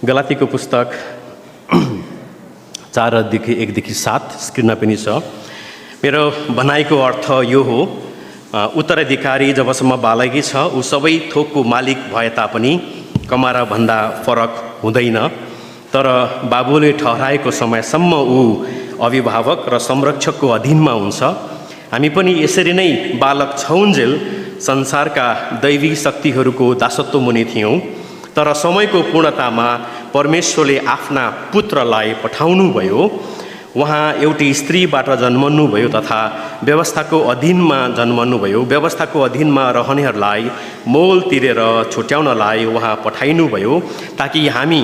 गलातीको पुस्तक 4:1-7 स्क्रिनमा पनि छ। मेरो भनाइको अर्थ यो हो, उत्तराधिकारी जबसम्म बालकी छ ऊ सबै थोकको मालिक भए तापनि कमाराभन्दा फरक हुँदैन, तर बाबुले ठहराएको समयसम्म ऊ अभिभावक र संरक्षकको अधीनमा हुन्छ। हामी पनि यसरी नै बालक छौन्जेल संसारका दैवी शक्तिहरूको दासत्व मुनि थियौँ, तर समयको पूर्णतामा परमेश्वरले आफ्ना पुत्रलाई पठाउनुभयो। उहाँ एउटी स्त्रीबाट जन्मनुभयो तथा व्यवस्थाको अधीनमा जन्मनुभयो। व्यवस्थाको अधीनमा रहनेहरूलाई मोल तिरेर छुट्याउनलाई उहाँ पठाइनुभयो, ताकि हामी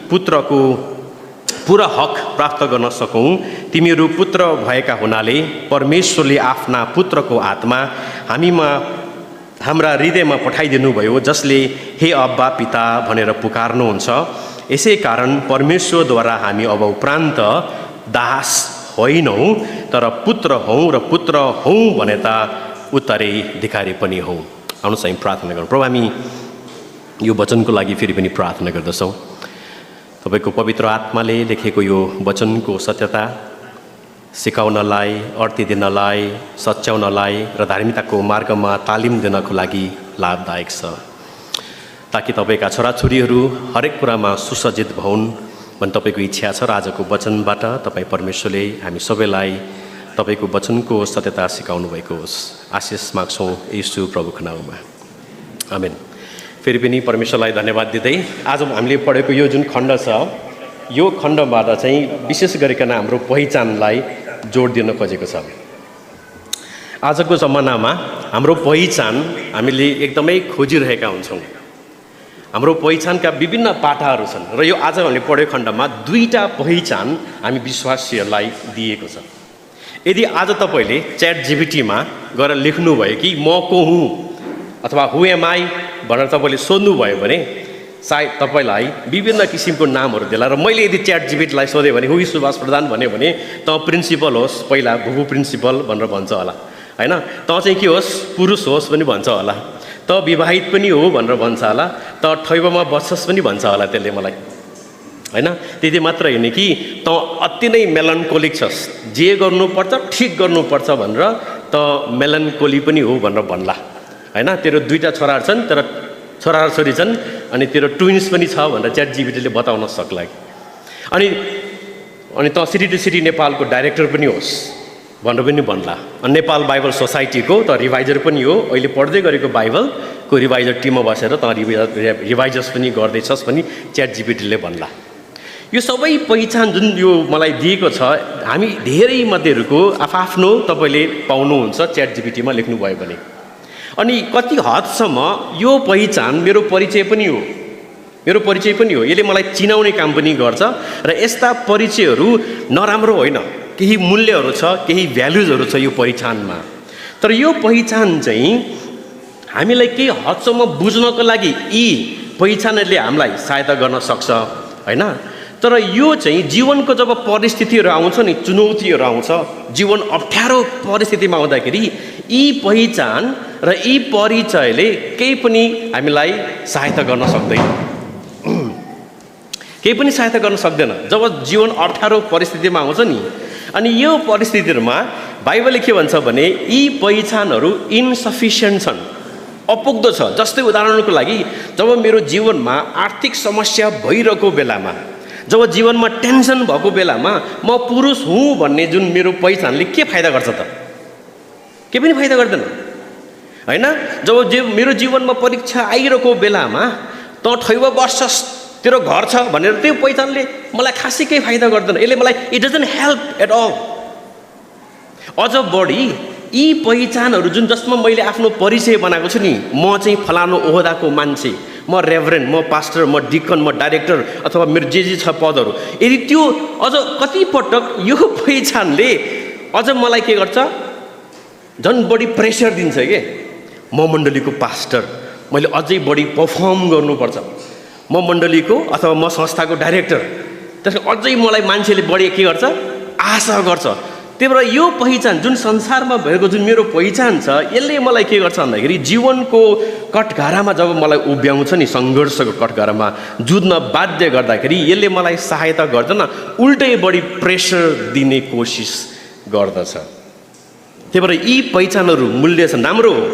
पुत्रको पुरा हक प्राप्त गर्न सकौँ। तिमीहरू पुत्र भएका हुनाले परमेश्वरले आफ्ना पुत्रको आत्मा हाम्रा हृदयमा पठाइदिनुभयो, जसले हे अब्बा पिता भनेर पुकार्नुहुन्छ। यसै कारण परमेश्वरद्वारा हामी अब उपरान्त दास होइनौँ, तर पुत्र हौँ, र पुत्र हौँ भने त उत्तराधिकारी पनि हौँ। आउनुहोस् हामी प्रार्थना गरौँ। प्रभु, हामी यो वचनको लागि फेरि पनि प्रार्थना गर्दछौँ। तपाईँको पवित्र आत्माले लेखेको यो वचनको सत्यता सिकाउनलाई, अर्थ दिनलाई, सच्याउनलाई र धार्मिकताको मार्गमा तालिम दिनको लागि लाभदायक छ, ताकि तपाईँका छोराछोरीहरू हरेक कुरामा सुसज्जित भउन् भन्ने तपाईँको इच्छा छ। र आजको वचनबाट तपाईँ परमेश्वरले हामी सबैलाई तपाईँको वचनको सत्यता सिकाउनु भएको होस्। आशिष माग्छौँ येशू प्रभुको नाममा, आमेन। फेरि पनि परमेश्वरलाई धन्यवाद दिँदै आज हामीले पढेको यो जुन खण्ड छ, यो खण्डबाट चाहिँ विशेष गरिकन हाम्रो पहिचानलाई जोड दिन खोजेको छ। आजको जमानामा हाम्रो पहिचान हामीले एकदमै खोजिरहेका हुन्छौँ। हाम्रो पहिचानका विभिन्न पाटाहरू छन्, र यो आज हामीले पढेको खण्डमा दुईटा पहिचान हामी विश्वासीहरूलाई दिएको छ। यदि आज तपाईँले च्याट जिपिटीमा गएर लेख्नुभयो कि म को हुँ अथवा हु एम आई भनेर तपाईँले सोध्नुभयो भने सायद तपाईँलाई विभिन्न किसिमको नामहरू देला। र मैले यदि च्याट जिपिटीलाई सोधेँ भने हु इज सुभाष प्रधान भन्यो भने त प्रिन्सिपल होस्, पहिला भुभु प्रिन्सिपल भनेर भन्छ होला, होइन? त चाहिँ के होस्, पुरुष होस् पनि भन्छ होला, त विवाहित पनि हो भनेर भन्छ होला, त ठैबमा बस्छस् पनि भन्छ होला त्यसले मलाई, होइन? त्यति मात्र होइन कि त अति नै मेलन्कोलिक छस्, जे गर्नुपर्छ ठिक गर्नुपर्छ भनेर त मेलन्कोली पनि हो भनेर भन्ला, होइन? तेरो दुईवटा छोराहरू छन्, तर छोरा र छोरी छन्, अनि तेरो ट्विन्स पनि छ भनेर च्याट जिपिटीले बताउन सक्ला। अनि त सिटी टु सिटी नेपालको डाइरेक्टर पनि होस् भनेर पनि भन्ला। नेपाल बाइबल सोसाइटीको त रिभाइजर पनि हो, अहिले पढ्दै गरेको बाइबलको रिभाइजर टिममा बसेर त रिभाइजर्स पनि गर्दैछस् पनि च्याट जिपिटीले भन्ला। यो सबै पहिचान जुन यो मलाई दिएको छ, हामी धेरै मध्येहरूको आफ्नो तपाईँले पाउनुहुन्छ च्याट जिपिटीमा लेख्नुभयो भने। अनि कति हदसम्म यो पहिचान मेरो परिचय पनि हो, मेरो परिचय पनि हो। यसले मलाई चिनाउने काम पनि गर्छ, र यस्ता परिचयहरू नराम्रो होइन, केही मूल्यहरू छ, केही भ्यालुजहरू छ यो पहिचानमा। तर यो पहिचान चाहिँ हामीलाई केही हदसम्म बुझ्नको लागि यी पहिचानहरूले हामीलाई सहायता गर्न सक्छ, होइन? तर यो चाहिँ जीवनको जब परिस्थितिहरू आउँछ नि, चुनौतीहरू आउँछ, जीवन अप्ठ्यारो परिस्थितिमा आउँदाखेरि यी पहिचान र यी परिचयले केही पनि हामीलाई सहायता गर्न सक्दैन, केही पनि सहायता गर्न सक्दैन। जब जीवन अप्ठ्यारो परिस्थितिमा आउँछ नि, अनि यो परिस्थितिहरूमा बाइबलले के भन्छ भने यी पहिचानहरू इन्सफिसियन्ट छन्, अपुग्दो छ। जस्तै उदाहरणको लागि, जब मेरो जीवनमा आर्थिक समस्या भइरहेको बेलामा, जब जीवनमा टेन्सन भएको बेलामा म पुरुष हुँ भन्ने जुन मेरो पहिचानले के फाइदा गर्छ त? के पनि फाइदा गर्दैन, होइन? जब मेरो जीवनमा परीक्षा आइरहेको बेलामा त ठैबा बस्छस्, तेरो घर छ भनेर त्यो पहिचानले मलाई खासै केही फाइदा गर्दैन। यसले मलाई it doesn't help at all. अझ बढी यी पहिचानहरू जुन जसमा मैले आफ्नो परिचय बनाएको छु नि, म चाहिँ फलानु ओहदाको मान्छे, म रेभरेन्ड, म पास्टर, म डिकन, म डाइरेक्टर, अथवा मेरो जे छ पदहरू, यदि त्यो अझ कतिपटक यो पहिचानले अझ मलाई के गर्छ, झन् बढी प्रेसर दिन्छ के। म मण्डलीको पास्टर, मैले अझै बढी पर्फर्म गर्नुपर्छ। म मण्डलीको अथवा म संस्थाको डाइरेक्टर, त्यसको अझै मलाई मान्छेले बढी के गर्छ, आशा गर्छ। त्यही भएर यो पहिचान जुन संसारमा भएको जुन मेरो पहिचान छ यसले मलाई के गर्छ भन्दाखेरि जीवनको कठघारामा जब मलाई उभ्याउँछ नि सङ्घर्षको कठघारामा जुझ्न बाध्य गर्दाखेरि यसले मलाई सहायता गर्दैन उल्टै बढी प्रेसर दिने कोसिस गर्दछ। त्यही भएर यी पहिचानहरू मूल्य छ राम्रो हो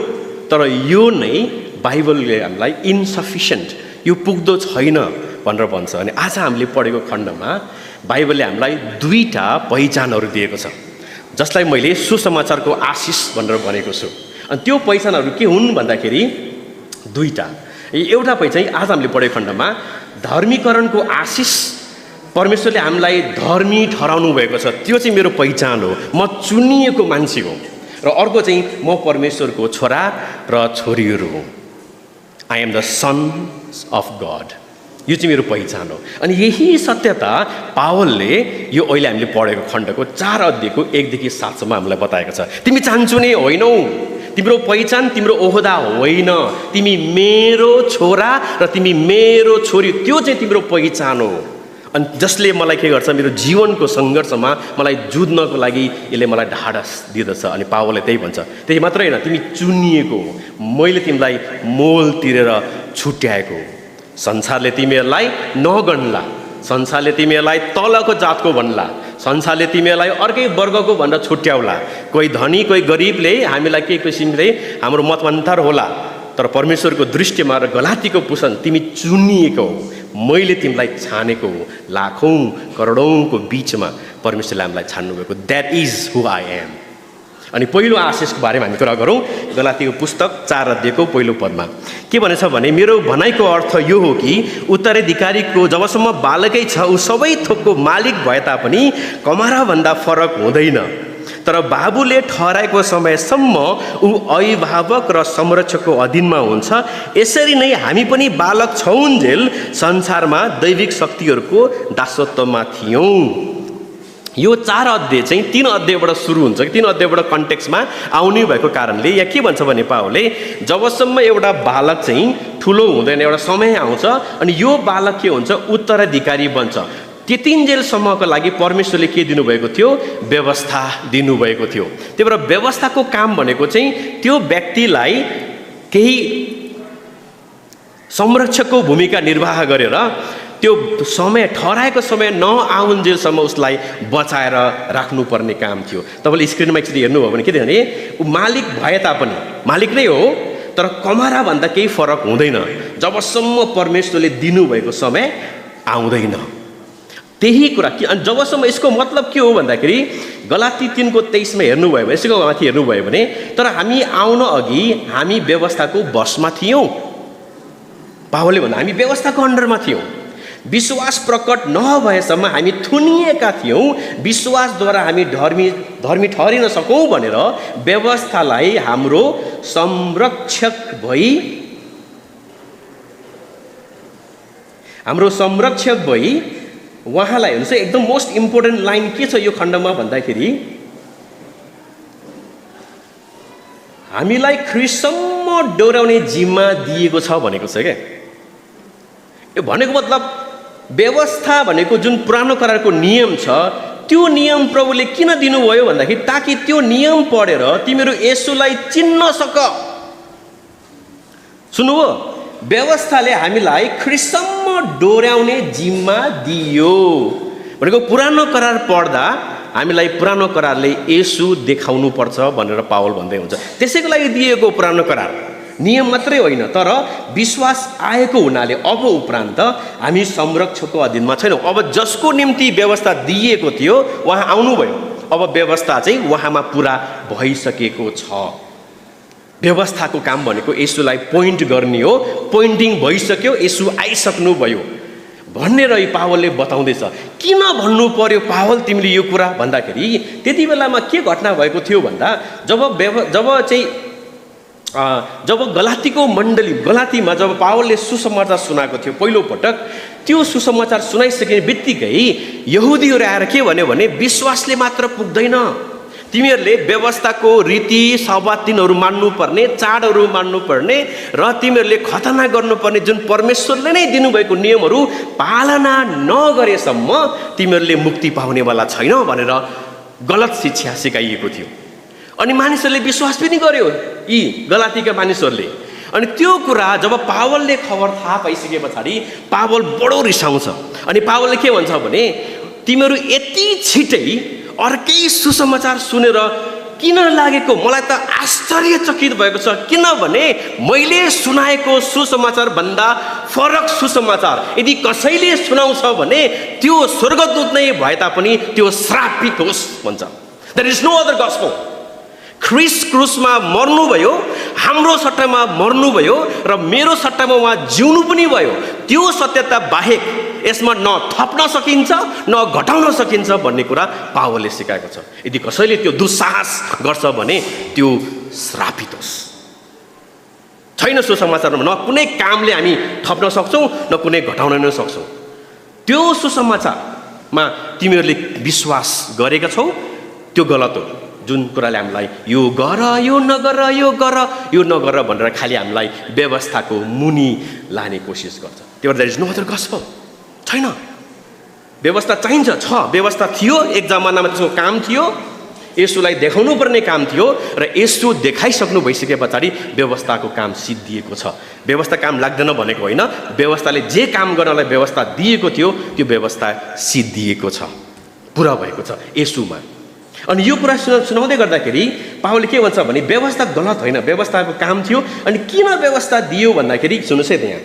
तर यो नै बाइबलले हामीलाई इन्सफिसियन्ट यो पुग्दो छैन भनेर भन्छ। अनि आज हामीले पढेको खण्डमा बाइबलले हामीलाई दुईटा पहिचानहरू दिएको छ जसलाई मैले सुसमाचारको आशिष भनेर भनेको छु। अनि त्यो पहिचानहरू के हुन् भन्दाखेरि दुईटा। एउटा पहिचान आज हामीले पढेको खण्डमा धर्मीकरणको आशिष परमेश्वरले हामीलाई धर्मी ठहराउनु भएको छ त्यो चाहिँ मेरो पहिचान हो म चुनिएको मान्छे हो। र अर्को चाहिँ म परमेश्वरको छोरा र छोरीहरू हुँ। I am the sons of God यो चाहिँ मेरो पहिचान हो। अनि यही सत्यता पावलले यो अहिले हामीले पढेको खण्डको 4 अध्यायको 1 देखि 7 सम्म हामीलाई बताएको छ। तिमी चाहन्छुने होइनौ तिम्रो पहिचान तिम्रो ओहदा होइन तिमी मेरो छोरा र तिमी मेरो छोरी त्यो चाहिँ तिम्रो पहिचान हो। अनि जसले मलाई के गर्छ मेरो जीवनको सङ्घर्षमा मलाई जुझ्नको लागि यसले मलाई ढाडस दिँदछ। अनि पावलले त्यही भन्छ त्यही मात्रै होइन तिमी चुनिएको हो मैले तिमीलाई मोल तिरेर छुट्याएको हो। संसारले तिमीहरूलाई नगन्ला संसारले तिमीहरूलाई तलको जातको भन्ला संसारले तिमीहरूलाई अर्कै वर्गको भनेर छुट्याउला कोही धनी कोही गरिबले हामीलाई केही किसिमले हाम्रो मतअन्तर होला तर परमेश्वरको दृष्टिमा र गलातीको पुस्तक तिमी चुनिएको हो मैले तिमीलाई छानेको हो लाखौँ करोडौँको बिचमा परमेश्वरले हामीलाई छान्नुभएको that is who I am. अनि पहिलो आशिषको बारेमा हामी कुरा गरौँ गलातीको पुस्तक 4 अध्यायको पहिलो पदमा के भनेछ भने मेरो भनाइको अर्थ यो हो कि उत्तराधिकारीको जबसम्म बालकै छ ऊ सबै थोकको मालिक भए तापनि कमाराभन्दा फरक हुँदैन तर बाबुले ठहराएको समयसम्म ऊ अभिभावक र संरक्षकको अधीनमा हुन्छ। यसरी नै हामी पनि बालक छौन्जेल संसारमा दैविक शक्तिहरूको दासत्वमा थियौँ। यो 4 अध्याय चाहिँ 3 अध्यायबाट सुरु हुन्छ कि 3 अध्यायबाट कन्टेक्स्टमा आउने भएको कारणले यहाँ के भन्छ भने पावलले जबसम्म एउटा बालक चाहिँ ठुलो हुँदैन एउटा समय आउँछ अनि यो बालक के हुन्छ उत्तराधिकारी बन्छ। त्यतिन्जेलसम्मको लागि परमेश्वरले के दिनुभएको थियो व्यवस्था दिनुभएको थियो। त्यही भएर व्यवस्थाको काम भनेको चाहिँ त्यो व्यक्तिलाई केही संरक्षकको भूमिका निर्वाह गरेर त्यो समय ठहराएको समय नआउन्जेलसम्म उसलाई बचाएर राख्नुपर्ने काम थियो। तपाईँले स्क्रिनमा एकचोटि हेर्नुभयो भने के थियो भने ऊ मालिक भए तापनि मालिक नै हो तर कमाराभन्दा केही फरक हुँदैन जबसम्म परमेश्वरले दिनुभएको समय आउँदैन। त्यही कुरा कि अनि जबसम्म यसको मतलब के हो भन्दाखेरि गलाती 3:23 हेर्नुभयो भने यसको माथि हेर्नुभयो भने तर हामी आउन अघि हामी व्यवस्थाको बसमा थियौँ। पावलले भन्दा हामी व्यवस्थाको अन्डरमा थियौँ विश्वास प्रकट नभएसम्म हामी थुनिएका थियौँ विश्वासद्वारा हामी धर्मी ठहरिन सकौँ भनेर व्यवस्थालाई हाम्रो संरक्षक भई उहाँलाई हेर्नुहोस् एकदम मोस्ट इम्पोर्टेन्ट लाइन के छ यो खण्डमा भन्दाखेरि हामीलाई ख्रिस्टसम्म डोर्याउने जिम्मा दिएको छ भनेको छ क्या। यो भनेको मतलब व्यवस्था भनेको जुन पुरानो करारको नियम छ त्यो नियम प्रभुले किन दिनुभयो भन्दाखेरि ताकि त्यो नियम पढेर तिमीहरू येशूलाई चिन्न सक। सुन्नुभयो व्यवस्थाले हामीलाई ख्रिस्टसम्म डोर्याउने जिम्मा दियो भनेको पुरानो करार पढ्दा हामीलाई पुरानो करारले येशू देखाउनु पर्छ भनेर पावल भन्दै हुन्छ। त्यसैको लागि दिएको पुरानो करार नियम मात्रै होइन तर विश्वास आएको हुनाले अब उपरान्त हामी संरक्षकको अधीनमा छैनौँ। अब जसको निम्ति व्यवस्था दिएको थियो उहाँ आउनुभयो अब व्यवस्था चाहिँ उहाँमा पुरा भइसकेको छ। व्यवस्थाको काम भनेको येशूलाई पोइन्ट गर्ने हो पोइन्टिङ भइसक्यो येशू आइसक्नुभयो भन्ने रही पावलले बताउँदैछ। किन भन्नु पर्यो पावल तिमीले यो कुरा भन्दाखेरि त्यति बेलामा के घटना भएको थियो भन्दा जब गलातीको मण्डली गलातीमा जब पावलले सुसमाचार सुनाएको थियो पहिलो पटक त्यो सुसमाचार सुनाइसके बित्तिकै यहुदीहरू आएर के भन्यो भने विश्वासले मात्र पुग्दैन तिमीहरूले व्यवस्थाको रीति सबातीनहरू मान्नुपर्ने चाडहरू मान्नुपर्ने र तिमीहरूले खतना गर्नुपर्ने जुन परमेश्वरले नै दिनुभएको नियमहरू पालना नगरेसम्म तिमीहरूले मुक्ति पाउनेवाला छैन भनेर गलत शिक्षा सिकाइएको थियो। अनि मानिसहरूले विश्वास पनि गर्यो, यी गलातीका मानिसहरूले। अनि त्यो कुरा जब पावलले खबर थाहा पाइसके पछाडि पावल बडो रिसाउँछ। अनि पावलले के भन्छ भने, तिमीहरू यति छिटै अर्कै सुसमाचार सुनेर किन लागेको, मलाई त आश्चर्यचकित भएको छ। किनभने मैले सुनाएको सुसमाचार भन्दा फरक सुसमाचार यदि कसैले सुनाउँछ भने त्यो स्वर्गदूत नै भए तापनि त्यो श्रापित होस् भन्छ। There is no other gospel. ख्रिस्ट क्रुसमा मर्नुभयो, हाम्रो सट्टामा मर्नुभयो र मेरो सट्टामा उहाँ जिउनु पनि भयो। त्यो सत्यता बाहेक यसमा न थप्न सकिन्छ न घटाउन सकिन्छ भन्ने कुरा पावलले सिकाएको छ। यदि कसैले त्यो दुस्साहस गर्छ भने त्यो श्रापित होस्। छैन सुसमाचारमा न कुनै कामले हामी थप्न सक्छौँ न कुनै घटाउन नै सक्छौँ। त्यो सुसमाचारमा तिमीहरूले विश्वास गरेका छौ, त्यो गलत हो। जुन कुराले हामीलाई यो गर, यो नगर, यो गर, यो नगर भनेर खालि हामीलाई व्यवस्थाको मुनि लाने कोसिस गर्छ। त्यो there is no other gospel. छैन, व्यवस्था चाहिन्छ, छ व्यवस्था थियो। एक जमानामा त्यसको काम थियो, यसुलाई देखाउनु पर्ने काम थियो र यसु देखाइसक्नु भइसके पछाडि व्यवस्थाको काम सिद्धिएको छ। व्यवस्था काम लाग्दैन भनेको होइन, व्यवस्थाले जे काम गर्नलाई व्यवस्था दिएको थियो त्यो व्यवस्था सिद्धिएको छ, पुरा भएको छ यसुमा। अनि यो कुरा सुनाउँदै गर्दाखेरि पावलले के भन्छ भने व्यवस्था गलत होइन, व्यवस्थाको काम थियो। अनि किन व्यवस्था दियो भन्दाखेरि सुन्नुहोस् है, त्यहाँ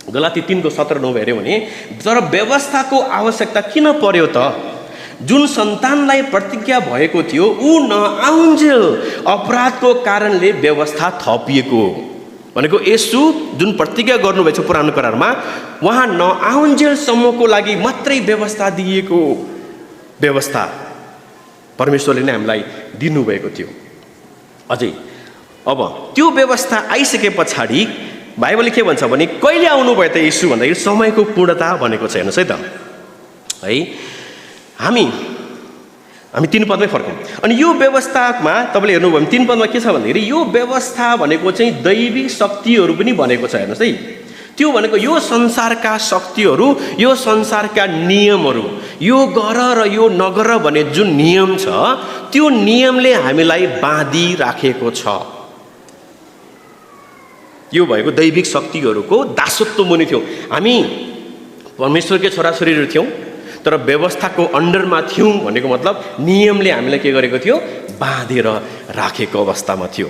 गलाती 3:17-9 हेऱ्यो भने, तर व्यवस्थाको आवश्यकता किन पर्यो त? जुन सन्तानलाई प्रतिज्ञा भएको थियो ऊ नआउन्जेल अपराधको कारणले व्यवस्था थपिएको भनेको यसु जुन प्रतिज्ञा गर्नुभएको छ पुरानो करारमा, उहाँ नआउन्जेलसम्मको लागि मात्रै व्यवस्था दिएको। व्यवस्था परमेश्वरले नै हामीलाई दिनुभएको थियो। अझै अब त्यो व्यवस्था आइसके पछाडि बाइबलले के भन्छ भने कहिले आउनुभयो त यसु भन्दाखेरि समयको पूर्णता भनेको छ। हेर्नुहोस् है त, है हामी 3 पदमै फर्कौँ। अनि यो व्यवस्थामा तपाईँले हेर्नुभयो भने 3 पदमा के छ भन्दाखेरि यो व्यवस्था भनेको चाहिँ दैविक शक्तिहरू पनि भनेको छ। हेर्नुहोस् है, त्यो भनेको यो संसारका शक्तिहरू, यो संसारका नियमहरू, यो गर र यो नगर भन्ने जुन नियम छ त्यो नियमले हामीलाई बाँधिराखेको छ। यो भएको दैविक शक्तिहरूको दासत्व मुनि थियो। हामी परमेश्वरकै छोराछोरीहरू थियौँ तर व्यवस्थाको अन्डरमा थियौँ भनेको मतलब नियमले हामीलाई के गरेको थियो, बाँधेर राखेको अवस्थामा थियो।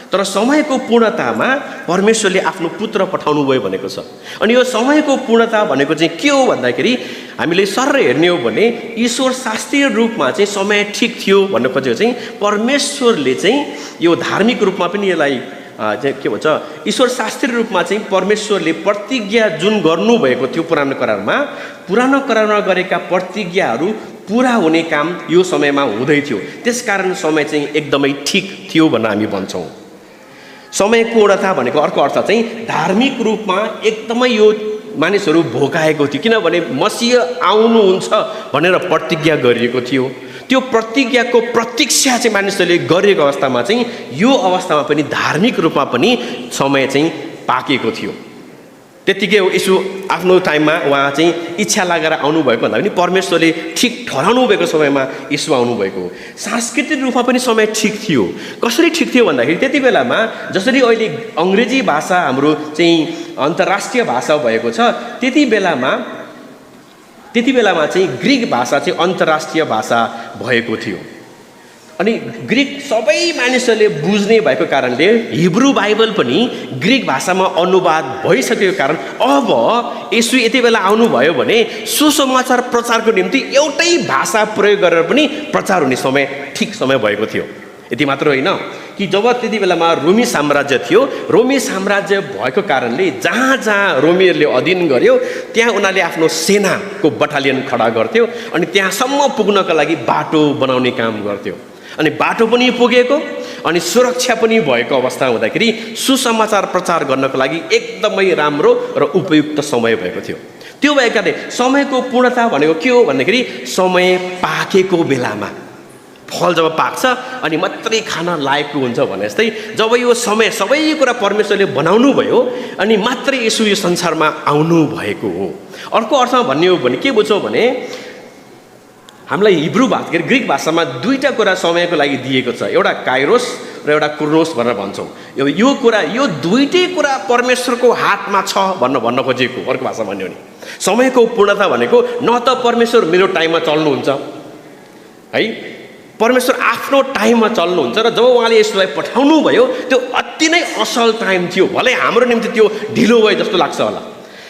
तर समयको पूर्णतामा परमेश्वरले आफ्नो पुत्र पठाउनु भयो भनेको छ। अनि यो समयको पूर्णता भनेको चाहिँ के हो भन्दाखेरि हामीले सर हेर्ने हो भने ईश्वर शास्त्रीय रूपमा चाहिँ समय ठिक थियो भन्नु खोजेको चाहिँ परमेश्वरले चाहिँ यो धार्मिक रूपमा पनि यसलाई के भन्छ, ईश्वर शास्त्रीय रूपमा चाहिँ परमेश्वरले प्रतिज्ञा जुन गर्नुभएको थियो पुरानो करारमा गरेका प्रतिज्ञाहरू पुरा हुने काम यो समयमा हुँदै थियो। त्यसकारण समय चाहिँ एकदमै ठिक थियो भनेर हामी भन्छौँ। समय पूर्णता भनेको अर्को अर्थ चाहिँ धार्मिक रूपमा एकदमै यो मानिसहरू भोकाएको थियो, किनभने मसीह आउनुहुन्छ भनेर प्रतिज्ञा गरिएको थियो। त्यो प्रतिज्ञाको प्रतीक्षा चाहिँ मानिसहरूले गरेको अवस्थामा चाहिँ यो अवस्थामा पनि धार्मिक रूपमा पनि समय चाहिँ पाकेको थियो। त्यतिकै यसो आफ्नो टाइममा उहाँ चाहिँ इच्छा लागेर आउनुभएको भन्दा पनि परमेश्वरले ठिक ठहराउनु भएको समयमा यसो आउनुभएको। सांस्कृतिक रूपमा पनि समय ठिक थियो। कसरी ठिक थियो भन्दाखेरि त्यति बेलामा जसरी अहिले अङ्ग्रेजी भाषा हाम्रो चाहिँ अन्तर्राष्ट्रिय भाषा भएको छ, त्यति बेलामा चाहिँ ग्रिक भाषा चाहिँ अन्तर्राष्ट्रिय भाषा भएको थियो। अनि ग्रिक सबै मानिसहरूले बुझ्ने भएको कारणले हिब्रू बाइबल पनि ग्रिक भाषामा अनुवाद भइसकेको कारण अब यसु यति बेला आउनुभयो भने सुसमाचार प्रचारको निम्ति एउटै भाषा प्रयोग गरेर पनि प्रचार हुने समय ठिक समय भएको थियो। यति मात्र होइन कि जब त्यति बेलामा रोमी साम्राज्य थियो, रोमी साम्राज्य भएको कारणले जहाँ जहाँ रोमीहरूले अधीन गर्यो त्यहाँ उनीहरूले आफ्नो सेनाको बटालियन खडा गर्थ्यो अनि त्यहाँसम्म पुग्नका लागि बाटो बनाउने काम गर्थ्यो। अनि बाटो पनि पुगेको अनि सुरक्षा पनि भएको अवस्था हुँदाखेरि सुसमाचार प्रचार गर्नको लागि एकदमै राम्रो र उपयुक्त समय भएको थियो। त्यो भएकाले समयको पूर्णता भनेको के हो भन्दाखेरि समय पाकेको बेलामा फल जब पाक्छ अनि मात्रै खान लायकको हुन्छ भने जस्तै जब यो समय सबै कुरा परमेश्वरले बनाउनु भयो अनि मात्रै यसो यो संसारमा आउनु भएको हो। अर्को अर्थमा भन्ने हो भने के बुझ्छौँ भने हामीलाई हिब्रू भाषा के ग्रिक भाषामा दुईटा कुरा समयको लागि दिएको छ, एउटा काइरोस र एउटा क्रोनोस भनेर भन्छौँ। यो कुरा, यो दुईटै कुरा परमेश्वरको हातमा छ भन्न खोजेको। अर्को भाषा भन्यो भने समयको पूर्णता भनेको न त परमेश्वर मेरो टाइममा चल्नुहुन्छ है, परमेश्वर आफ्नो टाइममा चल्नुहुन्छ र जब उहाँले यसलाई पठाउनु भयो त्यो अति नै असल टाइम थियो, भलै हाम्रो निम्ति त्यो ढिलो भयो जस्तो लाग्छ होला।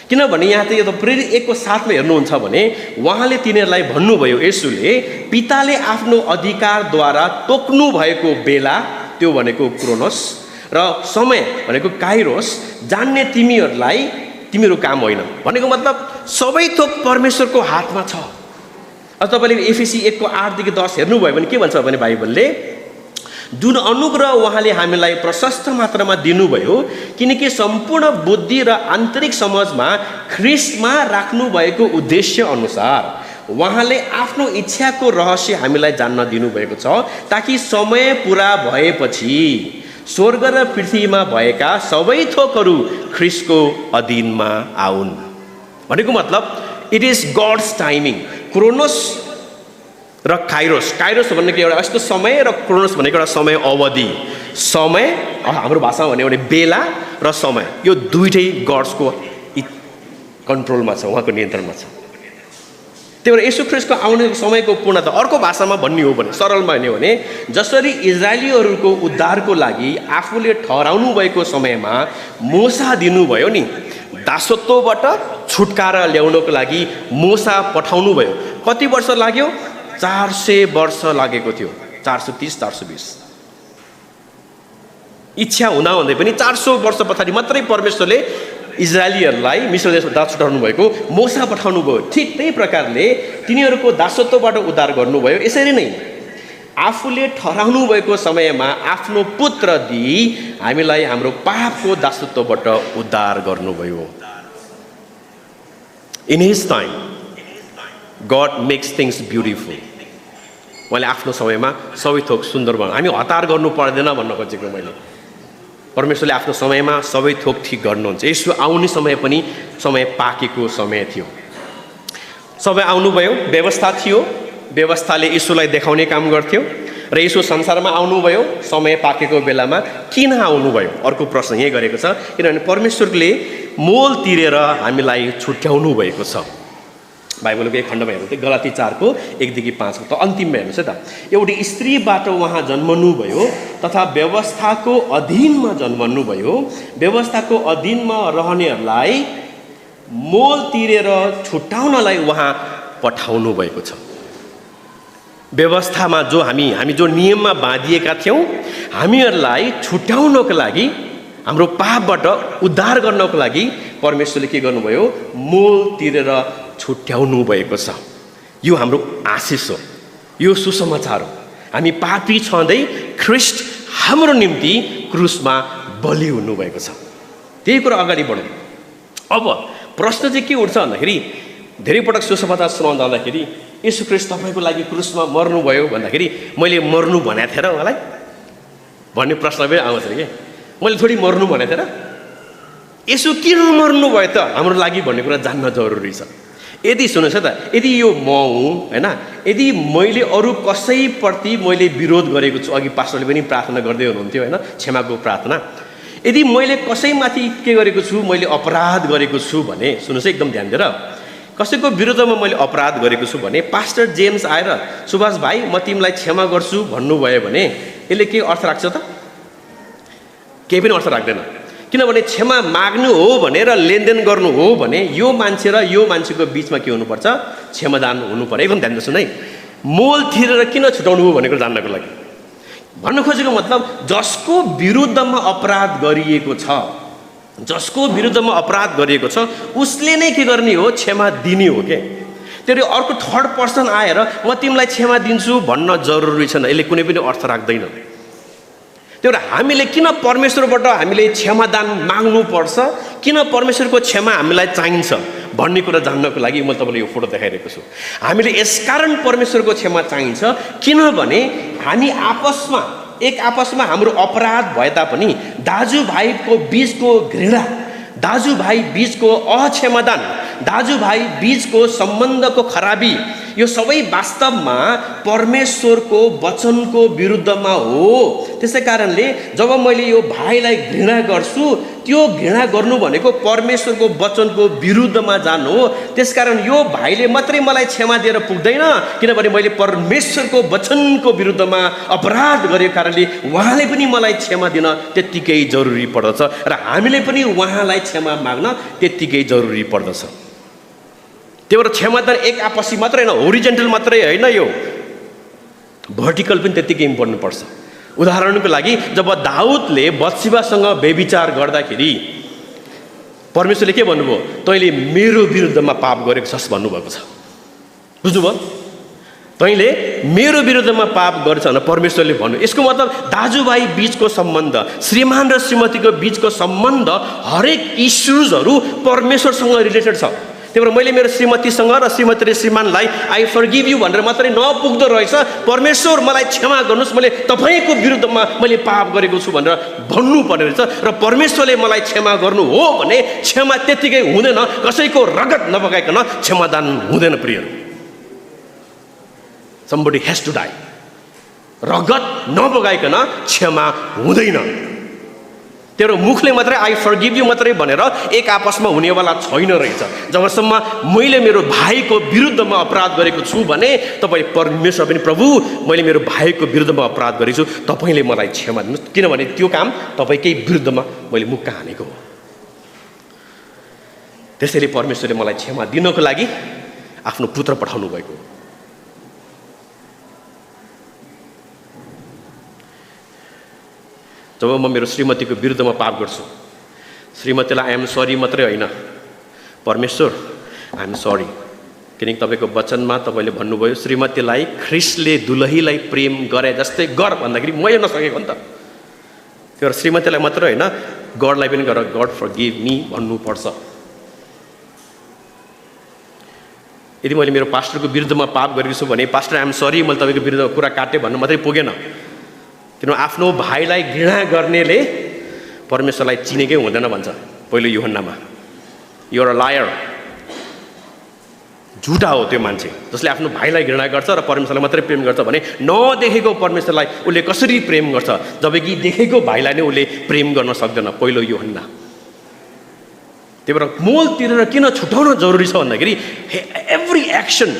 किनभने यहाँ चाहिँ यो प्रेरित 1 को 7 में हेर्नुहुन्छ भने उहाँले तिनीहरूलाई भन्नुभयो, यसुले पिताले आफ्नो अधिकारद्वारा तोक्नु भएको बेला, त्यो भनेको क्रोनोस, र समय भनेको काइरोस जान्ने तिमीहरूलाई तिमीहरू काम होइन। भनेको मतलब सबै थोक परमेश्वरको हातमा छ। अब तपाईँले एफएसी 1 को 8 देखि 10 हेर्नुभयो भने के भन्छ भने बाइबलले जुन अनुग्रह उहाँले हामीलाई प्रशस्त मात्रामा दिनुभयो, किनकि सम्पूर्ण बुद्धि र आन्तरिक समझमा ख्रिस्टमा राख्नु भएको उद्देश्य अनुसार उहाँले आफ्नो इच्छाको रहस्य हामीलाई जान्न दिनुभएको छ, ताकि समय पुरा भएपछि स्वर्ग र पृथ्वीमा भएका सबै थोकहरू ख्रिस्टको अधीनमा आउन्। भनेको मतलब इट इज गॉड्स टाइमिङ। क्रोनोस र काइरोस, काइरोस भनेको एउटा यस्तो समय र क्रोनोस भनेको एउटा समय अवधि। समय हाम्रो भाषामा भन्यो भने बेला र समय, यो दुईटै गड्सको कन्ट्रोलमा छ, उहाँको नियन्त्रणमा छ। त्यही भएर येशू ख्रीष्टको आउने समयको पूर्णता अर्को भाषामा भन्ने हो भने, सरलमा भन्यो भने जसरी इजरायलीहरूको उद्धारको लागि आफूले ठहराउनु भएको समयमा मोसा दिनुभयो नि, दासत्वबाट छुटकारा ल्याउनको लागि मोसा पठाउनु भयो। कति वर्ष लाग्यो? 400 वर्ष लागेको थियो, 430-420। इच्छा हुँदा हुँदै पनि 400 वर्ष पछाडि मात्रै परमेश्वरले इजरायलीहरूलाई मिस्र देशबाट छुटाउनु भएको मोसा पठाउनु भयो। ठिक त्यही प्रकारले तिनीहरूको दासत्वबाट उद्धार गर्नुभयो। यसरी नै आफूले ठहराउनु भएको समयमा आफ्नो पुत्र दिई हामीलाई हाम्रो पापको दासत्वबाट उद्धार गर्नुभयो। In his time God makes things beautiful. उहाँले आफ्नो समयमा सबै थोक सुन्दर बनाउनु, हामी हतार गर्नु पर्दैन भन्न खोजेको मैले। परमेश्वरले आफ्नो समयमा सबै थोक ठिक गर्नुहुन्छ। यसो आउने समय पनि समय पाकेको समय थियो। सबै आउनुभयो, व्यवस्था थियो, व्यवस्थाले यीशुलाई देखाउने काम गर्थ्यो र यीशु संसारमा आउनुभयो समय पाकेको बेलामा। किन आउनुभयो? अर्को प्रश्न यही गरेको छ, किनभने परमेश्वरले मोल तिरेर हामीलाई छुट्याउनु भएको छ। बाइबलको एक खण्डमा हेर्नु त गलाती 4 को 1 देखि 5 त अन्तिममा हेर्नुहोस् है त। एउटी स्त्रीबाट उहाँ जन्मनुभयो तथा व्यवस्थाको अधीनमा जन्मनुभयो। व्यवस्थाको अधीनमा रहनेहरूलाई मोल तिरेर छुट्याउनलाई उहाँ पठाउनु भएको छ। व्यवस्थामा जो हामी जो नियममा बाँधिएका थियौँ, हामीहरूलाई छुट्याउनको लागि, हाम्रो पापबाट उद्धार गर्नको लागि परमेश्वरले के गर्नुभयो? मोल तिरेर छुट्याउनु भएको छ। यो हाम्रो आशिष हो, यो सुसमाचार हो। हामी पापी छँदै ख्रिस्ट हाम्रो निम्ति क्रुसमा बलि हुनुभएको छ। त्यही कुरा अगाडि बढौँ। अब प्रश्न चाहिँ के उठ्छ भन्दाखेरि, धेरै पटक सुसमाचार सुनाउँदा जाँदाखेरि येशू ख्रिस्ट तपाईँको लागि क्रुसमा मर्नुभयो भन्दाखेरि मैले मर्नु भनेको थिएँ र उहाँलाई भन्ने प्रश्न पनि आउँछ कि मैले थोरै मर्नु भनेको थिएँ र? यसो किन मर्नु भयो त हाम्रो लागि भन्ने कुरा जान्न जरुरी छ। यदि सुन्नुहोस् है त, यदि यो म हुँ होइन, यदि मैले अरू कसैप्रति मैले विरोध गरेको छु, अघि पास्टरले पनि प्रार्थना गर्दै हुनुहुन्थ्यो होइन, क्षमाको प्रार्थना, यदि मैले कसैमाथि के गरेको छु, मैले अपराध गरेको छु भने, सुन्नुहोस् है एकदम ध्यान दिएर, कसैको विरुद्धमा मैले अपराध गरेको छु भने पास्टर जेम्स आएर सुभाष भाइ म तिमीलाई क्षमा गर्छु भन्नुभयो भने यसले के अर्थ राख्छ त? केही पनि अर्थ राख्दैन। किनभने क्षमा माग्नु हो भनेर लेनदेन गर्नु हो भने यो मान्छे र यो मान्छेको बिचमा के हुनुपर्छ? क्षमादान हुनु पर्यो। एकदम ध्यान दिनुहोस् है। मोल तिरेर किन छुटाउनु हो भनेको जान्नको लागि भन्न खोजेको मतलब, जसको विरुद्धमा अपराध गरिएको छ, जसको विरुद्धमा अपराध गरिएको छ उसले नै के गर्ने हो? क्षमा दिने हो के। त्यसले अर्को थर्ड पर्सन आएर म तिमीलाई क्षमा दिन्छु भन्न जरुरी छैन। यसले कुनै पनि अर्थ राख्दैन। त्यही भएर हामीले किन परमेश्वरबाट हामीले क्षमादान माग्नु पर्छ, किन परमेश्वरको क्षमा हामीलाई चाहिन्छ भन्ने कुरा जान्नको लागि म तपाईँलाई यो फोटो देखाइरहेको छु। हामीले यसकारण परमेश्वरको क्षमा चाहिन्छ किनभने हामी आपसमा हाम्रो अपराध भए तापनि दाजुभाइको बिचको घृणा, दाजुभाइ बिचको अक्षमादान, दाजुभाइ बीचको सम्बन्धको खराबी यो सबै वास्तवमा परमेश्वरको वचनको विरुद्धमा हो। त्यसै कारणले जब मैले यो भाइलाई घृणा गर्छु, त्यो घृणा गर्नु भनेको परमेश्वरको वचनको विरुद्धमा जानु हो। त्यसकारण यो भाइले मात्रै मलाई क्षमा दिएर पुग्दैन, किनभने मैले परमेश्वरको वचनको विरुद्धमा अपराध गरेको कारणले उहाँले पनि मलाई क्षमा दिन त्यत्तिकै जरुरी पर्दछ र हामीले पनि उहाँलाई क्षमा माग्न त्यत्तिकै जरुरी पर्दछ। त्यही भएर क्षमादान एक आपसी मात्रै होइन, होरिजेन्टल मात्रै होइन, यो भर्टिकल पनि त्यत्तिकै इम्पोर्टेन्ट पर्छ। उदाहरणको लागि जब दाउदले बत्सिबासँग व्यभिचार गर्दाखेरि परमेश्वरले के भन्नुभयो? तैँले मेरो विरुद्धमा पाप गरेको छस् भन्नुभएको छ। बुझ्नुभयो? तैँले मेरो विरुद्धमा पाप गर्छ भनेर परमेश्वरले भन्नु। यसको मतलब दाजुभाइ बीचको सम्बन्ध, श्रीमान र श्रीमतीको बीचको सम्बन्ध, हरेक इस्युजहरू परमेश्वरसँग रिलेटेड छ। त्यही भएर मैले मेरो श्रीमतीसँग र श्रीमतीले श्रीमानलाई आई फर्गिभ यु भनेर मात्रै नपुग्दो रहेछ, परमेश्वर मलाई क्षमा गर्नुहोस्, मैले तपाईँको विरुद्धमा मैले पाप गरेको छु भनेर भन्नुपर्ने रहेछ। र परमेश्वरले मलाई क्षमा गर्नु हो भने क्षमा त्यत्तिकै हुँदैन, कसैको रगत नबगाइकन क्षमादान हुँदैन प्रियहरू। somebody has to die। रगत नबगाइकन क्षमा हुँदैन। तेरो मुखले मात्रै आई फर्गिभ यु मात्रै भनेर एक आपसमा हुनेवाला छैन रहेछ। जबसम्म मैले मेरो भाइको विरुद्धमा अपराध गरेको छु भने तपाईँ परमेश्वर पनि, प्रभु मैले मेरो भाइको विरुद्धमा अपराध गरेको छु, तपाईँले मलाई क्षमा दिनुहोस्, किनभने त्यो काम तपाईँकै विरुद्धमा मैले मुक्का हानेको हो। त्यसैले परमेश्वरले मलाई क्षमा दिनको लागि आफ्नो पुत्र पठाउनु भएको हो। जब म मेरो श्रीमतीको विरुद्धमा पाप गर्छु, श्रीमतीलाई आई एम सरी मात्रै होइन, परमेश्वर आई एम सरी, किनकि तपाईँको वचनमा तपाईँले भन्नुभयो श्रीमतीलाई ख्रिस्टले दुलहीलाई प्रेम गरे जस्तै गर भन्दाखेरि मैले नसकेको नि त। त्यो भएर श्रीमतीलाई मात्रै होइन, गडलाई पनि गर, गड फर्गिभ मी भन्नुपर्छ। यदि मैले मेरो पास्टरको विरुद्धमा पाप गरेको छु भने पास्टर आई एम सरी, मैले तपाईँको विरुद्धमा कुरा काटेँ भन्नु मात्रै पुगेन, किनभने आफ्नो भाइलाई घृणा गर्नेले परमेश्वरलाई चिनेकै हुँदैन भन्छ पहिलो यूहन्नामा। यु आर अ लायर, झुटा हो त्यो मान्छे जसले आफ्नो भाइलाई घृणा गर्छ र परमेश्वरलाई मात्रै प्रेम गर्छ भने नदेखेको परमेश्वरलाई उसले कसरी प्रेम गर्छ, जबकि देखेको भाइलाई नै उसले प्रेम गर्न सक्दैन, पहिलो यूहन्ना। त्यही भएर मोल तिरेर किन छुटाउन जरुरी छ भन्दाखेरि एभ्री एक्सन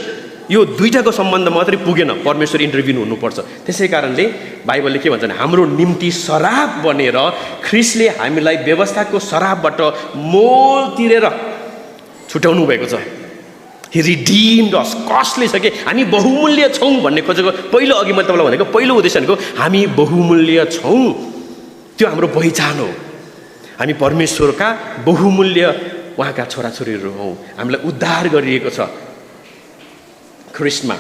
यो दुईटाको सम्बन्ध मात्रै पुगेन, परमेश्वर इन्टरभ्युन हुनुपर्छ। त्यसै कारणले बाइबलले के भन्छ भने हाम्रो निम्ति शराब बनेर ख्रिस्टले हामीलाई व्यवस्थाको शराबबाट मोल तिरेर छुटाउनु भएको छ। हि रिडिम्ड अस, कस्टली छ कि हामी बहुमूल्य छौँ भन्ने खोजेको पहिलो अघि मैले तपाईँलाई भनेको पहिलो उद्देश्य भनेको हामी बहुमूल्य छौँ, त्यो हाम्रो पहिचान हो। हामी परमेश्वरका बहुमूल्य उहाँका छोराछोरीहरू हौँ, हामीलाई उद्धार गरिएको छ ख्रिस्टमा,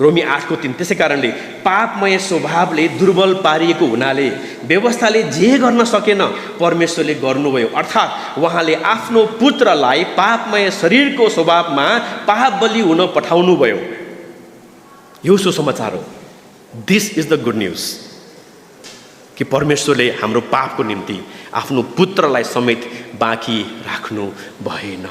रोमी 8:3। त्यसै कारणले पापमय स्वभावले दुर्बल पारिएको हुनाले व्यवस्थाले जे गर्न सकेन परमेश्वरले गर्नुभयो, अर्थात् उहाँले आफ्नो पुत्रलाई पापमय शरीरको स्वभावमा पाप बलि हुन पठाउनु भयो। यो सुसमाचार हो। This is the good news कि परमेश्वरले हाम्रो पापको निम्ति आफ्नो पुत्रलाई समेत बाँकी राख्नु भएन।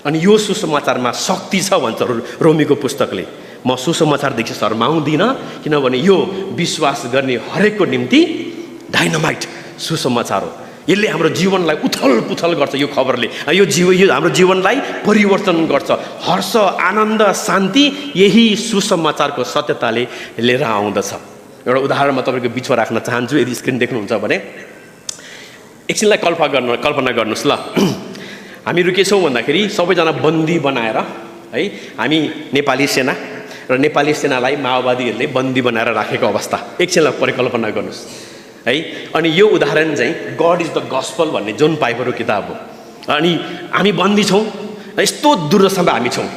अनि यो सुसमाचारमा शक्ति छ भन्छ रोमीको पुस्तकले। म सुसमाचारदेखि शर्माउँदिनँ, किनभने यो विश्वास गर्ने हरेकको निम्ति डाइनामाइट सुसमाचार हो। यसले हाम्रो जीवनलाई उथल पुथल गर्छ। यो खबरले यो हाम्रो जीवनलाई परिवर्तन गर्छ। हर्ष, आनन्द, शान्ति यही सुसमाचारको सत्यताले लिएर आउँदछ। एउटा उदाहरण म तपाईँको बिचमा राख्न चाहन्छु। यदि स्क्रिन देख्नुहुन्छ भने एकछिनलाई कल्पना गर्नुहोस् ल। हामीहरू के छौँ भन्दाखेरि सबैजना बन्दी बनाएर है, हामी नेपाली सेना र नेपाली सेनालाई माओवादीहरूले बन्दी बनाएर राखेको अवस्था एकछिनलाई परिकल्पना गर्नुहोस् है। अनि यो उदाहरण चाहिँ गड इज द गस्पल भन्ने जोन पाइपरको किताब हो। अनि हामी बन्दी छौँ, यस्तो दुर्दशामा हामी छौँ,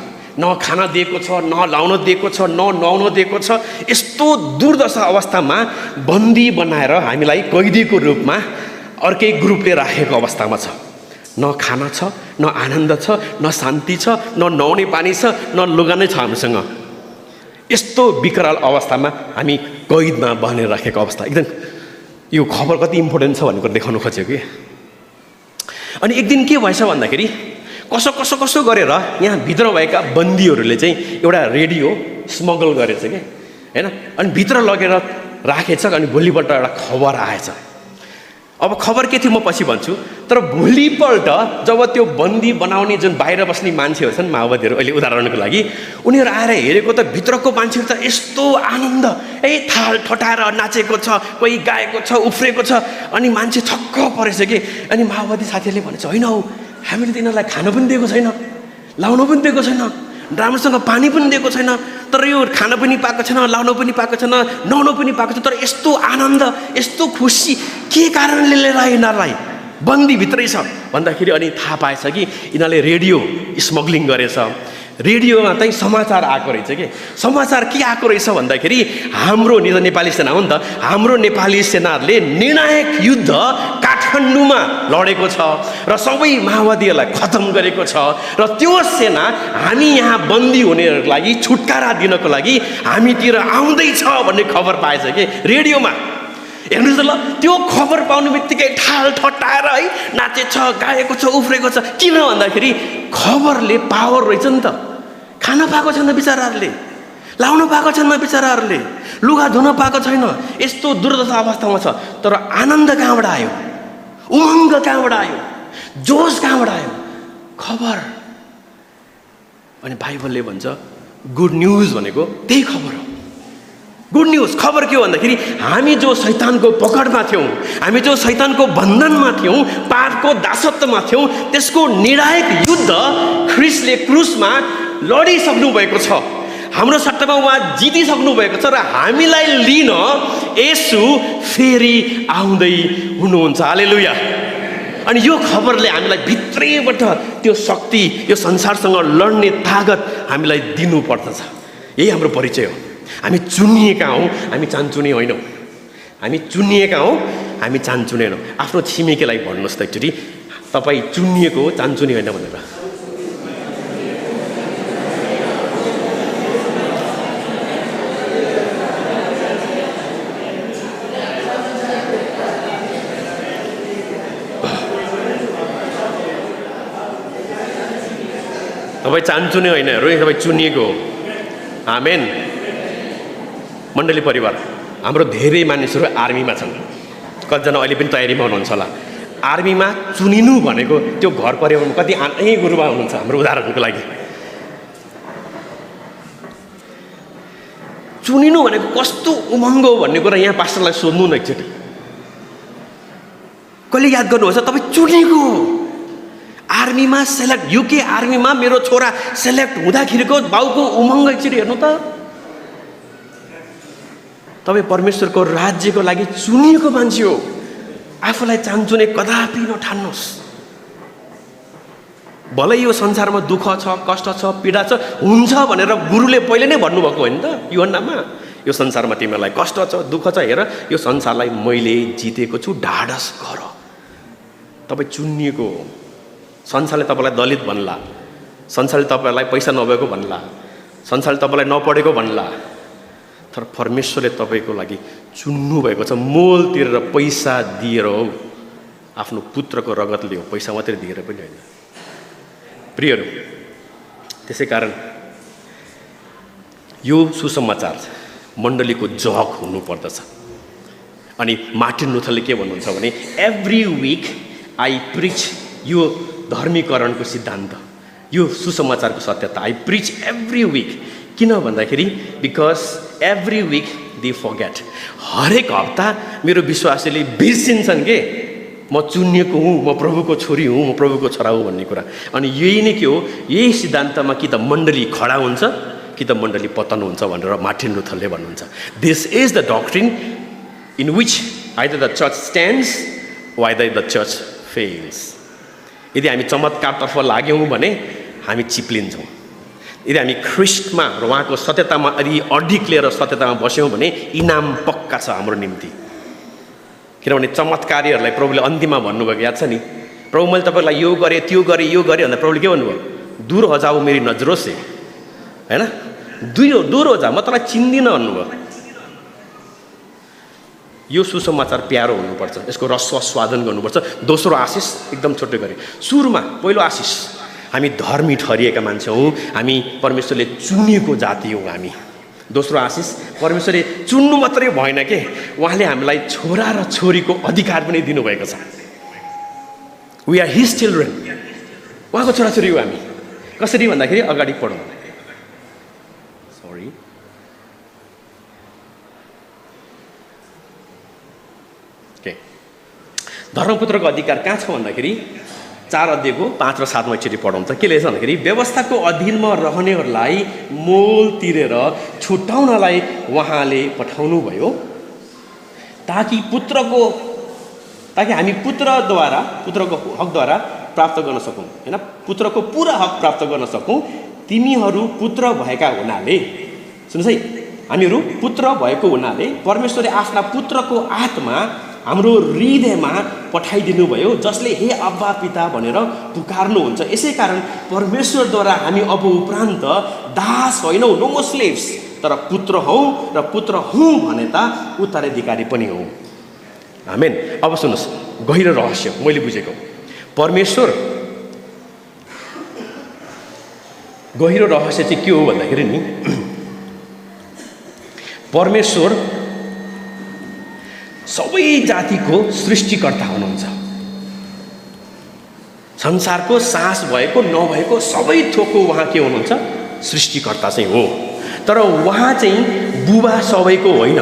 न खाना दिएको छ, न लाउन दिएको छ, न नुहाउन दिएको छ। यस्तो दुर्दशा अवस्थामा बन्दी बनाएर हामीलाई कैदीको रूपमा अर्कै ग्रुपले राखेको अवस्थामा छ। न खाना छ, न आनन्द छ, न शान्ति छ, न नुहाउने पानी छ, न लुगा नै छ हामीसँग। यस्तो विकराल अवस्थामा हामी कैदमा बनेर राखेको अवस्था। एकदम यो खबर कति इम्पोर्टेन्ट छ भन्ने कुरा देखाउनु खोज्यो कि। अनि एक दिन के भएछ भन्दाखेरि कसो कसो कसो गरेर यहाँ भित्र भएका बन्दीहरूले चाहिँ एउटा रेडियो स्मगल गरेछ कि हैन, अनि भित्र लगेर राखेछ। अनि भोलिपल्ट एउटा खबर आएछ। अब खबर के थियो म पछि भन्छु। तर भोलिपल्ट जब त्यो बन्दी बनाउने जुन बाहिर बस्ने मान्छेहरू छन्, माओवादीहरू, अहिले उदाहरणको लागि उनीहरू आएर हेरेको त भित्रको मान्छेहरू त यस्तो आनन्द, थाल ठटाएर नाचेको छ, कोही गाएको छ, उफ्रेको छ। अनि मान्छे छक्क परेछ कि। अनि माओवादी साथीहरूले भनेछ होइन हौ, हामीले त यिनीहरूलाई खान पनि दिएको छैन, लाउन पनि दिएको छैन, राम्रोसँग पानी पनि दिएको छैन, तर यो खान पनि पाएको छैन, लाउन पनि पाएको छैन, नुहाउन पनि पाएको छैन। तर यस्तो आनन्द, यस्तो खुसी के कारणले लिएर यिनीहरूलाई बन्दीभित्रै छ भन्दाखेरि अनि थाहा पाएछ कि यिनीहरूले रेडियो स्मग्लिङ गरेछ। रेडियोमा चाहिँ समाचार आएको रहेछ कि। समाचार के आएको रहेछ भन्दाखेरि हाम्रो नेपाली सेना हो नि त, हाम्रो नेपाली सेनाहरूले निर्णायक युद्ध काठमाडौँमा लडेको छ र सबै माओवादीहरूलाई खतम गरेको छ। र त्यो सेना हामी यहाँ बन्दी हुनेहरूको लागि छुटकारा दिनको लागि हामीतिर आउँदैछ भन्ने खबर पाएछ कि रेडियोमा। हेर्नुहोस् त ल, त्यो खबर पाउने बित्तिकै ठाल ठट्टाएर है नाचेछ, गाएको छ, उफ्रेको छ। किन भन्दाखेरि खबरले पावर रहेछ नि त। खान पाएको छैन बिचराहरूले, लाउन पाएको छैन बिचराहरूले, लुगा धुन पाएको छैन, यस्तो दुर्दशा अवस्थामा छ। तर आनन्द कहाँबाट आयो, उमङ्ग कहाँबाट आयो, जोस कहाँबाट आयो? खबर। अनि बाइबलले भन्छ गुड न्युज भनेको त्यही खबर हो। गुड न्युज खबर के हो भन्दाखेरि हामी जो शैतानको पकडमा थियौँ, हामी जो शैतानको बन्धनमा थियौँ, पापको दासत्वमा थियौँ, त्यसको निर्णायक युद्ध ख्रिस्टले क्रुसमा लडिसक्नु भएको छ। हाम्रो सट्टामा उहाँ जितिसक्नु भएको छ र हामीलाई लिन येशू फेरि आउँदै हुनुहुन्छ। हालेलुया। अनि यो खबरले हामीलाई भित्रैबाट त्यो शक्ति, यो संसारसँग लड्ने तागत हामीलाई दिनुपर्दछ। यही हाम्रो परिचय हो। हामी चुनिएका हौँ, हामी चान्चुने होइनौँ। हामी चुनिएका हौँ, हामी चान्चुने होइनौँ। आफ्नो छिमेकीलाई भन्नुहोस् त एकचोटि, तपाईँ चुनिएको हो, चान्चुने होइन भनेर। तपाईँ चान्चुने होइन, तपाईँ चुनिएको हो। आमेन। मण्डली परिवार, हाम्रो धेरै मानिसहरू आर्मीमा छन्। कतिजना अहिले पनि तयारीमा हुनुहुन्छ होला। आर्मीमा चुनिनु भनेको त्यो घर परिवारमा कति यहीँ गुरुबा हुनुहुन्छ हाम्रो उदाहरणको लागि। चुनिनु भनेको कस्तो उमङ्ग हो भन्ने कुरा यहाँ पास्टरलाई सोध्नु न एकचोटि। कहिले याद गर्नुहोस्, तपाईँ चुनिएको हो। आर्मीमा सेलेक्ट, युके आर्मीमा मेरो छोरा सेलेक्ट हुँदाखेरिको बाउको उमङ्ग एकचोटि हेर्नु त। तपाईँ परमेश्वरको राज्यको लागि चुनिएको मान्छे हो। आफूलाई चान्चुने कदापि नठान्नुहोस्। भलै यो संसारमा दुःख छ, कष्ट छ, पीडा छ, हुन्छ भनेर गुरुले पहिले नै भन्नुभएको होइन त यूहन्नामा। यो संसारमा तिमीहरूलाई कष्ट छ, दुःख छ, हेर यो संसारलाई मैले जितेको छु, ढाडस गर। तपाईँ चुनिएको हो। संसारले तपाईँलाई दलित भन्ला, संसारले तपाईँलाई पैसा नभएको भन्ला, संसारले तपाईँलाई नपढेको भन्ला, तर परमेश्वरले तपाईँको लागि चुन्नु भएको छ। मोल तिरेर पैसा दिएर हो, आफ्नो पुत्रको रगतले हो, पैसा मात्रै दिएर पनि होइन। प्रियहरू, त्यसै कारण यो सुसमाचार मण्डलीको जग हुनुपर्दछ। अनि मार्टिन लुथरले के भन्नुहुन्छ भने एभ्री विक आई प्रिच, यो धर्मीकरणको सिद्धान्त, यो सुसमाचारको सत्यता, आई प्रिच एभ्री विक। किन भन्दाखेरि because every week they forget. हरेक हप्ता मेरो विश्वासीले बिर्सिन्छन् के म चुनिएको हुँ, म प्रभुको छोरी हुँ, म प्रभुको छोरा हुँ भन्ने कुरा। अनि यही नै के हो, यही सिद्धान्तमा कि त मण्डली खडा हुन्छ कि त मण्डली पतन हुन्छ भनेर मार्टिन लुथरले भन्नुहुन्छ। This is the doctrine in which either the church stands वा आइदर द चर्च फेल्स। यदि हामी चमत्कारतर्फ लाग्यौँ भने हामी चिप्लिन्छौँ। यदि हामी ख्रिस्टमा र उहाँको सत्यतामा यदि अडिक लिएर सत्यतामा बस्यौँ भने इनाम पक्का छ हाम्रो निम्ति। किनभने चमत्कारीहरूलाई प्रभुले अन्तिममा भन्नुभएको याद छ नि, प्रभु मैले तपाईँलाई यो गरेँ, त्यो गरेँ, यो गरेँ भन्दा प्रभुले के भन्नुभयो? दूर हो जाऊ मेरी नजरों से, होइन, दूर हो जा, म तँलाई चिन्दिनँ भन्नुभयो। यो सुसमाचार प्यारो हुनुपर्छ, यसको रस स्वादन गर्नुपर्छ। दोस्रो आशिष एकदम छोटो गरी, सुरुमा पहिलो आशिष हामी धर्मी ठहरिएका मान्छे हौँ, हामी परमेश्वरले चुनिएको जाति हौँ हामी। दोस्रो आशिष, परमेश्वरले चुन्नु मात्रै भएन के, उहाँले हामीलाई छोरा र छोरीको अधिकार पनि दिनुभएको छ। वी आर हिज चिल्ड्रेन, उहाँको छोराछोरी हो हामी। कसरी भन्दाखेरि अगाडि पढौँ। सरी, धर्मपुत्रको अधिकार कहाँ छ भन्दाखेरि 4 अध्यायको 5 र 7 एकचोटि पढौँ त। के लेख्छ भन्दाखेरि व्यवस्थाको अधीनमा रहनेहरूलाई मोल तिरेर छुटाउनलाई उहाँले पठाउनु भयो ताकि हामी पुत्रको हकद्वारा प्राप्त गर्न सकौँ, हैन, पुत्रको पुरा हक प्राप्त गर्न सकौँ। तिमीहरू पुत्र भएका हुनाले, सुन्नुहोस् है, हामीहरू पुत्र भएको हुनाले परमेश्वरले आफ्ना पुत्रको आत्मा हाम्रो हृदयमा पठाइदिनु भयो, जसले हे अब्बा पिता भनेर पुकार्नुहुन्छ। यसै कारण परमेश्वरद्वारा हामी अब उपरान्त दास होइनौँ, नो मोर स्लेव्स, तर पुत्र हौँ र पुत्र हौँ भने त उत्तराधिकारी पनि हौँ। आमेन। अब सुन्नुहोस्, गहिरो रहस्य मैले बुझेको, परमेश्वर गहिरो रहस्य चाहिँ के हो भन्दाखेरि नि, परमेश्वर सबै जातिको सृष्टिकर्ता हुनुहुन्छ। संसारको सास भएको नभएको सबै थोकको उहाँ के हुनुहुन्छ, सृष्टिकर्ता चाहिँ हो। तर उहाँ चाहिँ बुबा सबैको होइन।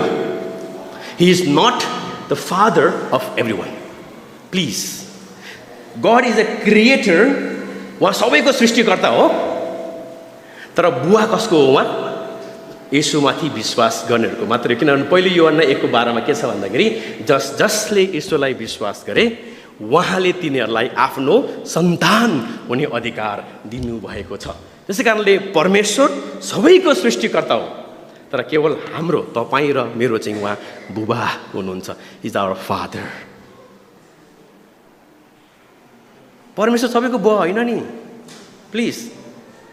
He is not the father of everyone. Please, God is a creator, उहाँ सबैको सृष्टिकर्ता हो। तर बुवा कसको हो? उहाँ येशूमाथि विश्वास गर्नेहरूको मात्रै। किनभने पहिलो यूहन्ना 1:12 के छ भन्दाखेरि जसले येशूलाई विश्वास गरे उहाँले तिनीहरूलाई आफ्नो सन्तान हुने अधिकार दिनुभएको छ। त्यसै कारणले परमेश्वर सबैको सृष्टिकर्ता हो, तर केवल हाम्रो तपाईँ र मेरो चाहिँ उहाँ बुबा हुनुहुन्छ। Is our father. परमेश्वर सबैको बुबा होइन नि, प्लिज,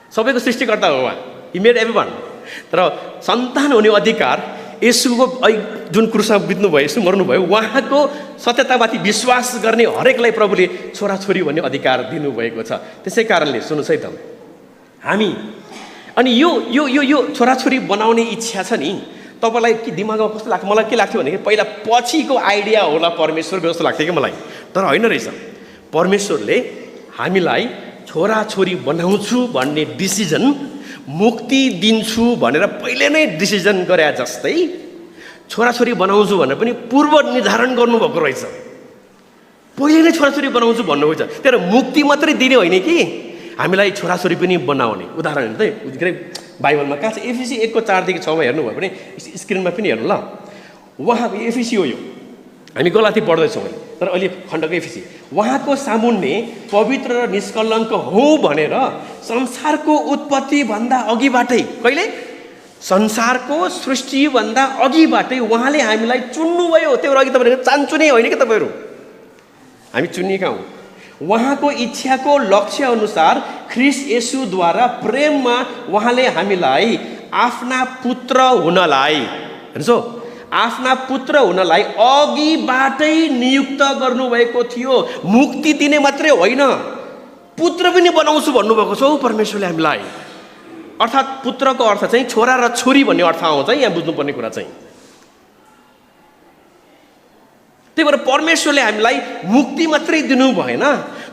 सबैको सृष्टिकर्ता हो उहाँ। He made everyone. तर सन्तान हुने अधिकार येशूको जुन क्रुसमा बित्नुभयो, येशू मर्नुभयो, उहाँको सत्यतामाथि विश्वास गर्ने हरेकलाई प्रभुले छोराछोरी भन्ने अधिकार दिनुभएको छ। त्यसै कारणले सुन्नुहोस् है त, हामी अनि यो छोराछोरी बनाउने इच्छा छ नि, तपाईँलाई के दिमागमा कस्तो लाग्छ? मलाई के लाग्थ्यो भनेदेखि पहिला पछिको आइडिया होला परमेश्वरको जस्तो लाग्थ्यो कि मलाई। तर होइन रहेछ, परमेश्वरले हामीलाई छोराछोरी बनाउँछु भन्ने डिसिजन, मुक्ति दिन्छु भनेर पहिले नै डिसिजन गरे जस्तै छोराछोरी बनाउँछु भनेर पनि पूर्व निर्धारण गर्नुभएको रहेछ। पहिले नै छोराछोरी बनाउँछु भन्नुभएको छ। तर मुक्ति मात्रै दिने होइन कि हामीलाई छोराछोरी पनि बनाउने। उदाहरण त बाइबलमा कहाँ छ? एफिसी 1:4-6 हेर्नुभयो भने स्क्रिनमा पनि हेर्नु ल। उहाँ एफिसी हो, यो हामी गलाती पढ्दैछौँ तर अहिले खण्डको एफिसी। उहाँको सामुन्ने पवित्र र निष्कलङ्क हो भनेर संसारको उत्पत्तिभन्दा अघिबाटै, कहिले? संसारको सृष्टिभन्दा अघिबाटै उहाँले हामीलाई चुन्नुभयो। त्यो अघि तपाईँहरू चान्चु नै होइन कि तपाईँहरू, हामी चुनिएका हौँ। उहाँको इच्छाको लक्ष्य अनुसार ख्रिस्ट येशूद्वारा प्रेममा उहाँले हामीलाई आफ्ना पुत्र हुनलाई, हेर्नुहोस्, आफ्ना पुत्र हुनलाई अघिबाटै नियुक्त गर्नुभएको थियो। मुक्ति दिने मात्रै होइन, पुत्र पनि बनाउँछु भन्नुभएको छ परमेश्वरले हामीलाई। अर्थात् पुत्रको अर्थ चाहिँ छोरा र छोरी भन्ने अर्थ आउँछ यहाँ बुझ्नुपर्ने कुरा चाहिँ। त्यही भएर परमेश्वरले हामीलाई मुक्ति मात्रै दिनु भएन,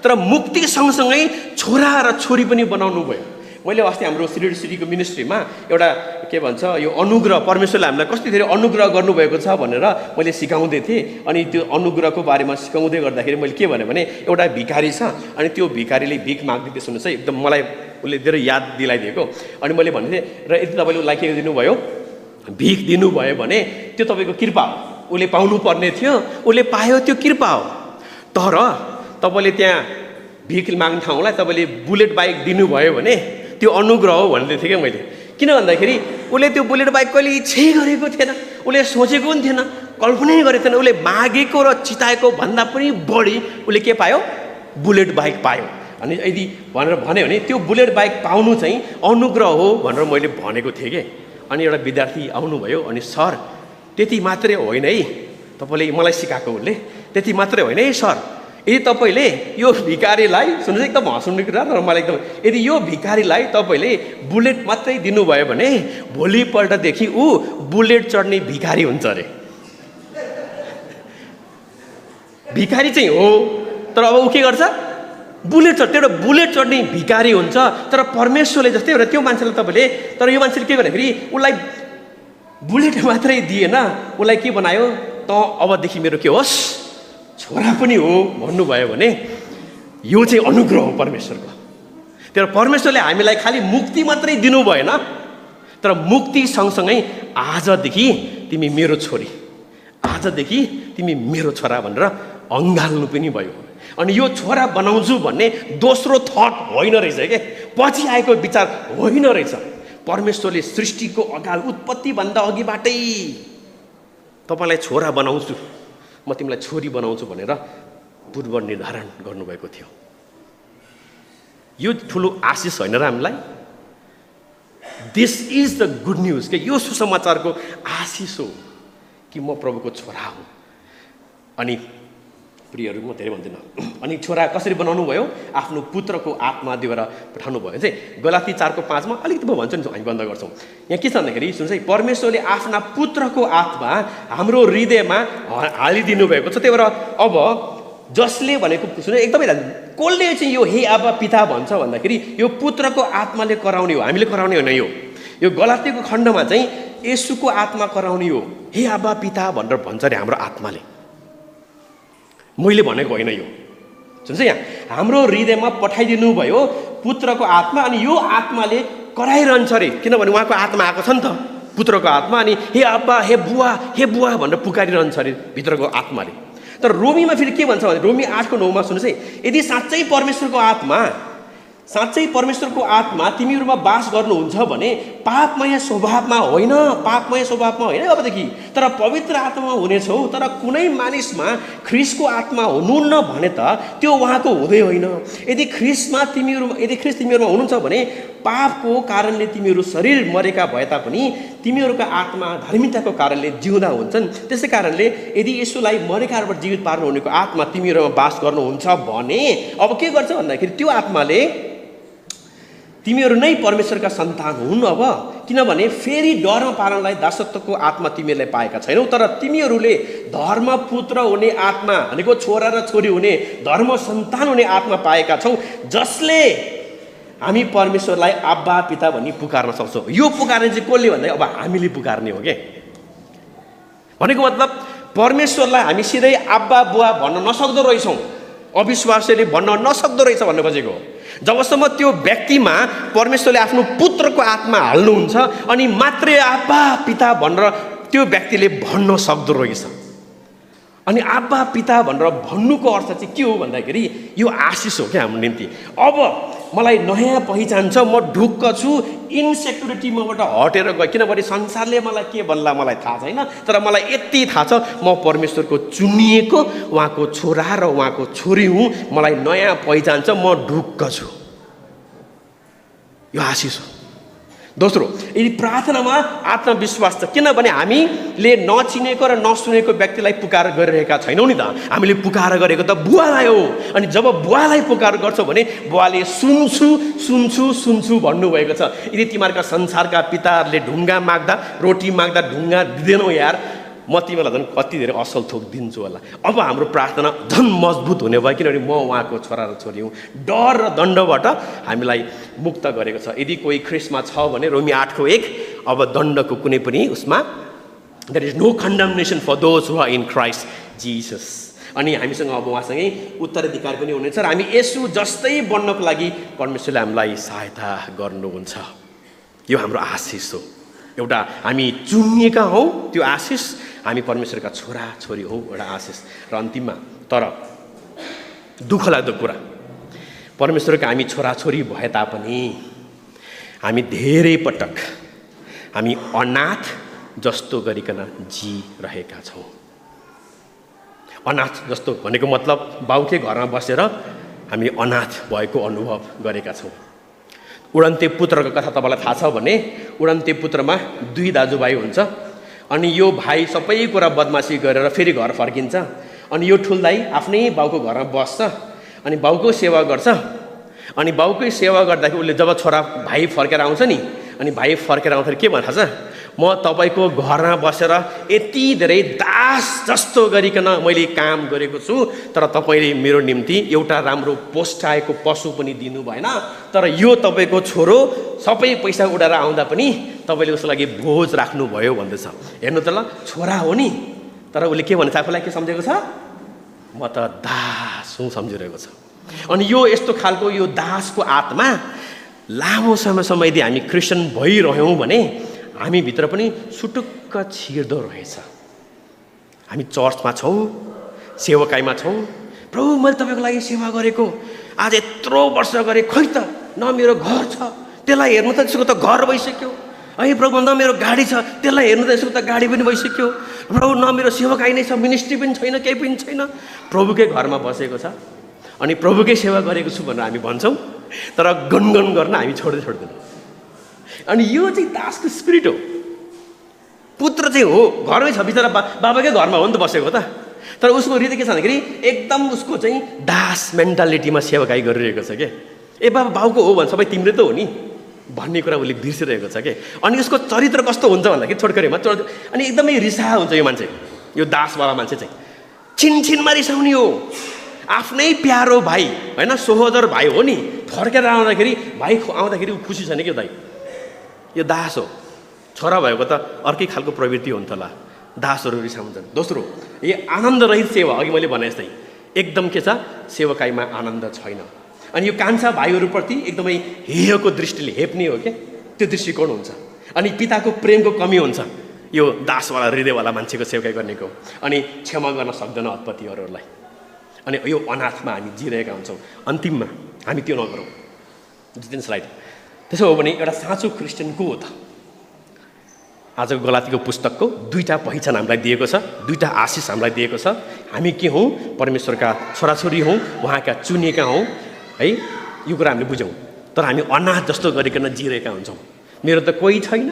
तर मुक्ति सँगसँगै छोरा र छोरी पनि बनाउनु भयो। मैले अस्ति हाम्रो सिरिड सिटीको मिनिस्ट्रीमा एउटा के भन्छ यो अनुग्रह, परमेश्वरले हामीलाई कति धेरै अनुग्रह गर्नुभएको छ भनेर मैले सिकाउँदै थिएँ। अनि त्यो अनुग्रहको बारेमा सिकाउँदै गर्दाखेरि मैले के भने एउटा भिखारी छ, अनि त्यो भिखारीले भिख माग्दै थियो। सुन्नुहोस् है, एकदम मलाई उसले धेरै याद दिलाइदिएको। अनि मैले भन्ने थिएँ, र यदि तपाईँले उसलाई के दिनुभयो, भिख दिनुभयो भने त्यो तपाईँको कृपा हो, उसले पाउनुपर्ने थियो, उसले पायो, त्यो कृपा हो। तर तपाईँले त्यहाँ भिख माग्ने ठाउँलाई तपाईँले बुलेट बाइक दिनुभयो भने त्यो अनुग्रह हो भन्दै थिएँ क्या मैले। किन भन्दाखेरि उसले त्यो बुलेट बाइक कहिले इच्छै गरेको थिएन, उसले सोचेको पनि थिएन, कल्पनै गरेको थिएन। उसले मागेको र चिताएको भन्दा पनि बढी उसले के पायो? बुलेट बाइक पायो। अनि यदि भनेर भन्यो भने त्यो बुलेट बाइक पाउनु चाहिँ अनुग्रह हो भनेर मैले भनेको थिएँ कि। अनि एउटा विद्यार्थी आउनुभयो, अनि सर त्यति मात्रै होइन है, तपाईँले मलाई सिकाएको उसले, त्यति मात्रै होइन है सर, यदि तपाईँले यो भिखारीलाई सुन्नुहोस् एकदम हँसाउने कुरा र मलाई एकदम यदि यो भिखारीलाई तपाईँले बुलेट मात्रै दिनुभयो भने भोलिपल्टदेखि ऊ बुलेट चढ्ने भिखारी हुन्छ अरे। भिखारी चाहिँ हो तर अब ऊ के गर्छ बुलेट चढ्छ, एउटा बुलेट चढ्ने भिखारी हुन्छ। तर परमेश्वरले जस्तै एउटा त्यो मान्छेलाई तपाईँले तर यो मान्छेले के गर्दाखेरि उसलाई बुलेट मात्रै दिएन, उसलाई के बनायो त अबदेखि मेरो के होस् छोरा पनि हो भन्नुभयो भने यो चाहिँ अनुग्रह हो परमेश्वरको। तर परमेश्वरले हामीलाई खालि मुक्ति मात्रै दिनु भएन, तर मुक्ति सँगसँगै आजदेखि तिमी मेरो छोरी, आजदेखि तिमी मेरो छोरा भनेर अँगाल्नु पनि भयो। अनि यो छोरा बनाउँछु भन्ने दोस्रो थट होइन रहेछ के, पछि आएको विचार होइन रहेछ। परमेश्वरले सृष्टिको अगाडि उत्पत्तिभन्दा अघिबाटै तपाईँलाई छोरा बनाउँछु, म तिमीलाई छोरी बनाउँछु भनेर पूर्व निर्धारण गर्नुभएको थियो। यो ठुलो आशिष होइन र हामीलाई? This is the good news के, यो सुसमाचारको आशिष हो कि म प्रभुको छोरा हुँ। अनि प्रियहरू म धेरै भन्दिनँ। अनि छोरा कसरी बनाउनु भयो? आफ्नो पुत्रको आत्माद्वारा पठाउनु भयो चाहिँ गलाती 4:5 अलिकति म भन्छु नि, हामी बन्द गर्छौँ। यहाँ के छ भन्दाखेरि सुन्नुहोस् है, परमेश्वरले आफ्ना पुत्रको आत्मा हाम्रो हृदयमा हालिदिनु भएको छ। त्यही भएर अब जसले भनेको सुन्नु एकदमै कसले चाहिँ यो हे आबा पिता भन्छ भन्दाखेरि यो पुत्रको आत्माले कराउने हो, हामीले कराउने होइन। यो गलातीको खण्डमा चाहिँ येशूको आत्मा कराउने हो, हे आबा पिता भनेर भन्छ अरे हाम्रो आत्माले, मैले भनेको होइन। यो सुन्छ यहाँ हाम्रो हृदयमा पठाइदिनु भयो पुत्रको आत्मा, अनि यो आत्माले कराइरहन्छ अरे, किनभने उहाँको आत्मा आएको छ नि त पुत्रको आत्मा, अनि हे आप्पा हे बुवा भनेर पुकारिरहन्छ अरे भित्रको आत्माले। तर रोमीमा फेरि के भन्छ भने रोमी 8:9 सुन्नुहोस् है, यदि साँच्चै परमेश्वरको आत्मा तिमीहरूमा बास गर्नुहुन्छ भने पापमय स्वभावमा होइन, अबदेखि तर पवित्र आत्मामा हुनेछौ। तर कुनै मानिसमा ख्रिस्टको आत्मा हुनुहुन्न भने त त्यो उहाँको हुँदै होइन। यदि ख्रिस्ट तिमीहरूमा हुनुहुन्छ भने पापको कारणले तिमीहरू शरीर मरेका भए तापनि तिमीहरूका आत्मा धार्मिकताको कारणले जिउँदा हुन्छन्। त्यसै कारणले यदि यसुलाई मरेकाबाट जीवित पार्नुहुनेको आत्मा तिमीहरूमा बास गर्नुहुन्छ भने अब के गर्छ भन्दाखेरि त्यो आत्माले तिमीहरू नै परमेश्वरका सन्तान हुन्। अब किनभने फेरि धर्म पालनलाई दासत्वको आत्मा तिमीहरूले पाएका छैनौ, तर तिमीहरूले धर्मपुत्र हुने आत्मा भनेको छोरा र छोरी हुने धर्म सन्तान हुने आत्मा पाएका छौ, जसले हामी परमेश्वरलाई आब्बा पिता भनी पुकार्न सक्छौँ। यो पुकार्ने चाहिँ कसले भन्दा अब हामीले पुकार्ने हो के भनेको मतलब परमेश्वरलाई हामी सिधै आब्बा बुवा भन्न नसक्दो रहेछौँ, अविश्वासले भन्न नसक्दो रहेछ भन्नु खोजेको। जबसम्म त्यो व्यक्तिमा परमेश्वरले आफ्नो पुत्रको आत्मा हाल्नुहुन्छ अनि मात्रै आब्बा पिता भनेर त्यो व्यक्तिले भन्न सक्दो रहेछ। अनि आब्बा पिता भनेर भन्नुको अर्थ चाहिँ के हो भन्दाखेरि यो आशिष हो क्या हाम्रो निम्ति। अब मलाई नयाँ पहिचान छ, म ढुक्क छु, इन्सेक्युरिटी मबाट हटेर गयो, किनभने संसारले मलाई के भन्ला मलाई थाहा छैन, तर मलाई यति थाहा छ म परमेश्वरको चुनिएको उहाँको छोरा र उहाँको छोरी हुँ। मलाई नयाँ पहिचान छ, म ढुक्क छु। यो आशिष हो। दोस्रो, यदि प्रार्थनामा आत्मविश्वास छ, किनभने हामीले नचिनेको र नसुनेको व्यक्तिलाई पुकार गरिरहेका छैनौँ नि त, हामीले पुकार गरेको त बुवालाई हो। अनि जब बुवालाई पुकार गर्छौ भने बुवाले सुन्छु भन्नुभएको छ। यदि तिमीहरूका संसारका पिताहरूले ढुङ्गा माग्दा रोटी माग्दा ढुङ्गा दिँदैनौ यार, म तिमीलाई झन् कति धेरै असल थोक दिन्छु होला। अब हाम्रो प्रार्थना झन् मजबुत हुने भयो, किनभने म उहाँको छोरा र छोरी हुँ। डर र दण्डबाट हामीलाई मुक्त गरेको छ। यदि कोही ख्रिस्टमा छ भने रोमी 8:1 अब दण्डको कुनै पनि उसमा there is no condemnation for those who are in Christ Jesus. अनि हामीसँग अब उहाँसँगै उत्तराधिकार पनि हुनेछ र हामी येशू जस्तै बन्नको लागि परमेश्वरले हामीलाई सहायता गर्नुहुन्छ। यो हाम्रो आशिष हो। एउटा हामी चुनिएका हौँ, त्यो आशिष, हामी परमेश्वरका छोरा छोरी हौँ, एउटा आशिष। र अन्तिममा तर दुःख लाग्दो कुरा, परमेश्वरका हामी छोराछोरी भए तापनि हामी धेरै पटक हामी अनाथ जस्तो गरिकन जिरहेका छौँ। अनाथ जस्तो भनेको मतलब बाउकै घरमा बसेर हामी अनाथ भएको अनुभव गरेका छौँ। उडन्ते पुत्रको कथा तपाईँलाई थाहा छ भने उडन्ते पुत्रमा 2 दाजुभाइ हुन्छ। अनि यो भाइ सबै कुरा बदमासी गरेर फेरि घर फर्किन्छ। अनि यो ठुल दाइ आफ्नै बाउको घरमा बस्छ अनि बाउको सेवा गर्छ। अनि बाउकै सेवा गर्दाखेरि उसले जब छोरा भाइ फर्केर आउँछ नि, अनि भाइ फर्केर आउँदाखेरि के भन्छ, म तपाईँको घरमा बसेर यति धेरै दास जस्तो गरिकन मैले काम गरेको छु, तर तपाईँले मेरो निम्ति एउटा राम्रो पोस्टाएको पशु पनि दिनु भएन, तर यो तपाईँको छोरो सबै पैसा उडाएर आउँदा पनि तपाईँले उसको लागि भोज राख्नुभयो भन्दैछ। हेर्नु त ल, छोरा हो नि, तर उसले के भन्छ, आफूलाई के सम्झेको छ, म त दास हुँ सम्झिरहेको छ। अनि यो यस्तो खालको यो दासको आत्मा लामो समयसम्म यदि हामी क्रिस्चियन भइरह्यौँ भने हामीभित्र पनि सुटुक्क छिर्दो रहेछ। हामी चर्चमा छौँ, सेवकाईमा छौँ, प्रभु मैले तपाईँको लागि सेवा गरेको, आज यत्रो वर्ष गरेँ, खै त न मेरो घर छ, त्यसलाई हेर्नु त त्यसको त घर भइसक्यो, है प्रभु, न मेरो गाडी छ, त्यसलाई हेर्नु त यसको त गाडी पनि भइसक्यो, प्रभु न मेरो सेवकाई नै छ, मिनिस्ट्री पनि छैन, केही पनि छैन, प्रभुकै घरमा बसेको छ अनि प्रभुकै सेवा गरेको छु भनेर हामी भन्छौँ, तर गुनगुन गर्न हामी छोड्दैनौँ। अनि यो चाहिँ दासको स्पिरिट हो। पुत्र चाहिँ हो, घरमै छ, बिचरा बाबाकै घरमा हो नि त बसेको त, तर उसको हृदय के छ भन्दाखेरि एकदम उसको चाहिँ दास मेन्टालिटीमा सेवाकाई गरिरहेको छ के, ए बाबा बाउको हो भने सबै तिम्रै त हो नि भन्ने कुरा उसले बिर्सिरहेको छ के। अनि उसको चरित्र कस्तो हुन्छ भन्दाखेरि छोटकरीमा अनि एकदमै रिसा हुन्छ यो मान्छे, यो दासवाला मान्छे चाहिँ छिनछिनमा रिसाउने हो। आफ्नै प्यारो भाइ होइन, सोहोदर भाइ हो नि, फर्केर आउँदाखेरि भाइ आउँदाखेरि ऊ खुसी छैन कि दाइ, यो दास हो। छोरा भएको त अर्कै खालको प्रवृत्ति हो नि त, ल दासहरू रिसाउँछन्। दोस्रो, यो आनन्द रहित सेवा, अघि मैले भने जस्तै एकदम के छ, सेवकाईमा आनन्द छैन। अनि यो कान्छा भाइहरूप्रति एकदमै हेयको दृष्टिले हेप्ने हो क्या, त्यो दृष्टिकोण हुन्छ। अनि पिताको प्रेमको कमी हुन्छ यो दासवाला हृदयवाला मान्छेको सेवकाई गर्नेको, अनि क्षमा गर्न सक्दैन हतपतिहरूलाई, अनि यो अनाथमा हामी जिरहेका हुन्छौँ। अन्तिममा हामी त्यो नगरौँ। जितेन स्लाइड। त्यसो हो भने एउटा साँचो क्रिस्चियन को हो त? आजको गलातीको पुस्तकको दुईटा पहिचान हामीलाई दिएको छ, दुईटा आशिष हामीलाई दिएको छ। हामी के हौँ? परमेश्वरका छोराछोरी हौँ, उहाँका चुनिएका हौँ, है, यो कुरा हामीले बुझौँ। तर हामी अनाथ जस्तो गरिकन जिरहेका हुन्छौँ, मेरो त कोही छैन,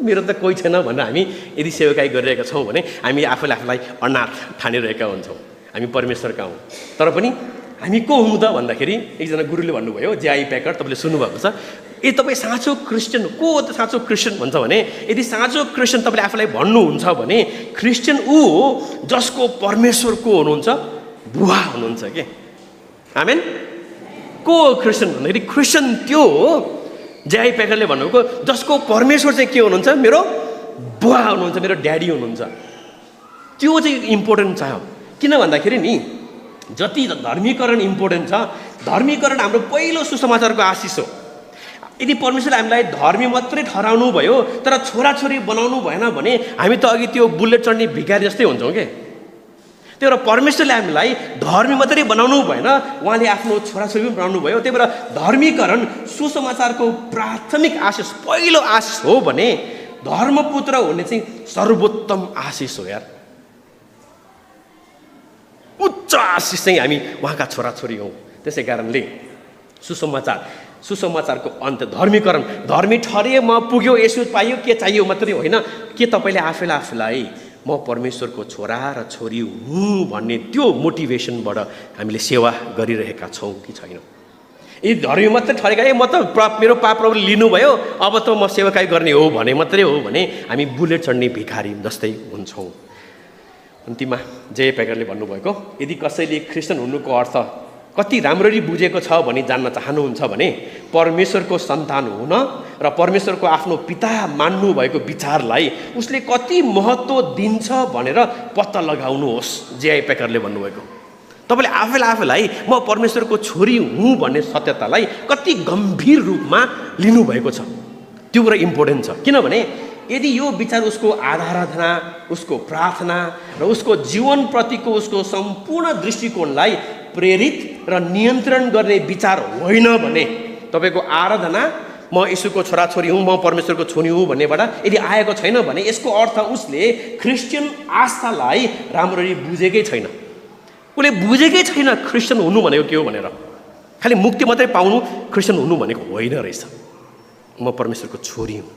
मेरो त कोही छैन भनेर हामी यदि सेवकाई गरिरहेका छौँ भने हामी आफूलाई अनाथ ठानिरहेका हुन्छौँ। हामी परमेश्वरका हौँ, तर पनि हामी को हौँ त भन्दाखेरि एकजना गुरुले भन्नुभयो, J.I. Packer, तपाईँले सुन्नुभएको छ, ए तपाईँ साँचो क्रिस्चियन को हो त? साँचो क्रिस्चियन भन्छ भने यदि साँचो क्रिस्चियन तपाईँले आफूलाई भन्नुहुन्छ भने क्रिस्चियन ऊ हो जसको परमेश्वर को हुनुहुन्छ, बुवा हुनुहुन्छ के। आमेन। को हो क्रिस्चियन भन्दाखेरि क्रिस्चियन त्यो हो, J.I. Packerले भन्नुभएको, जसको परमेश्वर चाहिँ के हुनुहुन्छ, मेरो बुवा हुनुहुन्छ, मेरो ड्याडी हुनुहुन्छ। त्यो चाहिँ इम्पोर्टेन्ट छ। किन भन्दाखेरि नि जति धर्मीकरण इम्पोर्टेन्ट छ, धर्मीकरण हाम्रो पहिलो सुसमाचारको आशिष हो। यदि परमेश्वरले हामीलाई धर्मी मात्रै ठहराउनु भयो तर छोराछोरी बनाउनु भएन भने हामी त अघि त्यो बुलेट चढ्ने भिखारी जस्तै हुन्छौँ के। त्यही भएर परमेश्वरले हामीलाई धर्मी मात्रै बनाउनु भएन, उहाँले आफ्नो छोराछोरी पनि बनाउनु भयो। त्यही भएर धर्मीकरण सुसमाचारको प्राथमिक आशिष, पहिलो आशिष हो भने धर्मपुत्र हुने चाहिँ सर्वोत्तम आशिष हो यार। उच्च आशिष चाहिँ हामी उहाँका छोराछोरी हौँ। त्यसै कारणले सुसमाचारको अन्त धर्मीकरण, धर्मी ठहरिए म पुग्यो, यसो पाइयो, के चाहियो मात्रै होइन, के तपाईँले आफूलाई म परमेश्वरको छोरा र छोरी हुँ भन्ने त्यो मोटिभेसनबाट हामीले सेवा गरिरहेका छौँ कि छैनौँ। यदि धर्मी मात्रै ठहरेका, ए म त मेरो पापले लिनुभयो अब त म सेवाकाई गर्ने हो भने मात्रै हो भने हामी बुलेट चढ्ने भिखारी जस्तै हुन्छौँ। अन्तिममा J.I. Packerले भन्नुभएको, यदि कसैले क्रिस्चियन हुनुको अर्थ कति राम्ररी बुझेको छ भनी जान्न चाहनुहुन्छ भने परमेश्वरको सन्तान हुन र परमेश्वरको आफ्नो पिता मान्नु भएको विचारलाई उसले कति महत्त्व दिन्छ भनेर पत्ता लगाउनुहोस्। J.I. Packerले भन्नुभएको, तपाईँले आफैलाई म परमेश्वरको छोरी हुँ भन्ने सत्यतालाई कति गम्भीर रूपमा लिनुभएको छ, त्यो कुरा इम्पोर्टेन्ट छ। किनभने यदि यो विचार उसको आराधना, उसको प्रार्थना र उसको जीवनप्रतिको उसको सम्पूर्ण दृष्टिकोणलाई प्रेरित र नियन्त्रण गर्ने विचार होइन भने तपाईँको आराधना म यीशुको छोराछोरी हुँ, म परमेश्वरको छोरी हुँ भन्नेबाट यदि आएको छैन भने यसको अर्थ उसले क्रिस्चियन आस्थालाई राम्ररी बुझेकै छैन। उसले बुझेकै छैन क्रिस्चियन हुनु भनेको के हो भनेर। खालि मुक्ति मात्रै पाउनु क्रिस्चियन हुनु भनेको होइन रहेछ। म परमेश्वरको छोरी हुँ।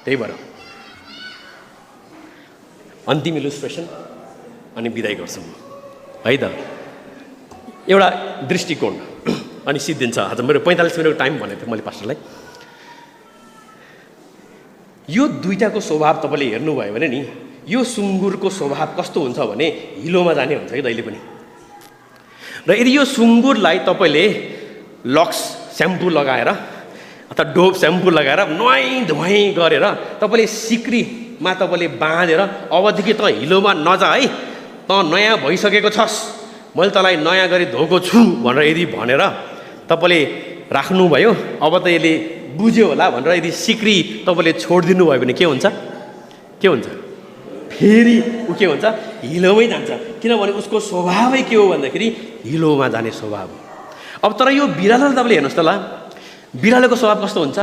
त्यही भएर अन्तिम इलुस्ट्रेसन अनि बिदाई गर्छु है त। एउटा दृष्टिकोण अनि सिद्धिन्छ। आज मेरो 45 मिनटको टाइम भनेको थिएँ मैले पास्टरलाई। यो दुईटाको स्वभाव तपाईँले हेर्नुभयो भने नि, यो सुँगुरको स्वभाव कस्तो हुन्छ भने हिलोमा जाने हुन्छ कि जहिले पनि। र यदि यो सुँगुरलाई तपाईँले लक्स स्याम्पू लगाएर अथवा डोभ स्याम्पू लगाएर नुहाई धुवाई गरेर तपाईँले सिक्रीमा तपाईँले बाँधेर अबदेखि त हिलोमा नजा है, त नयाँ भइसकेको छस्, मैले तँलाई नयाँ गरी धोएको छु भनेर यदि भनेर तपाईँले राख्नुभयो, अब त यसले बुझ्यो होला भनेर यदि सिक्री तपाईँले छोडिदिनु भयो भने के हुन्छ? के हुन्छ? फेरि ऊ के हुन्छ? हिलोमै जान्छ। किनभने उसको स्वभावै के हो भन्दाखेरि हिलोमा जाने स्वभाव हो। अब तर यो बिरालोलाई तपाईँले हेर्नुहोस् त ल, बिरालोको स्वभाव कस्तो हुन्छ?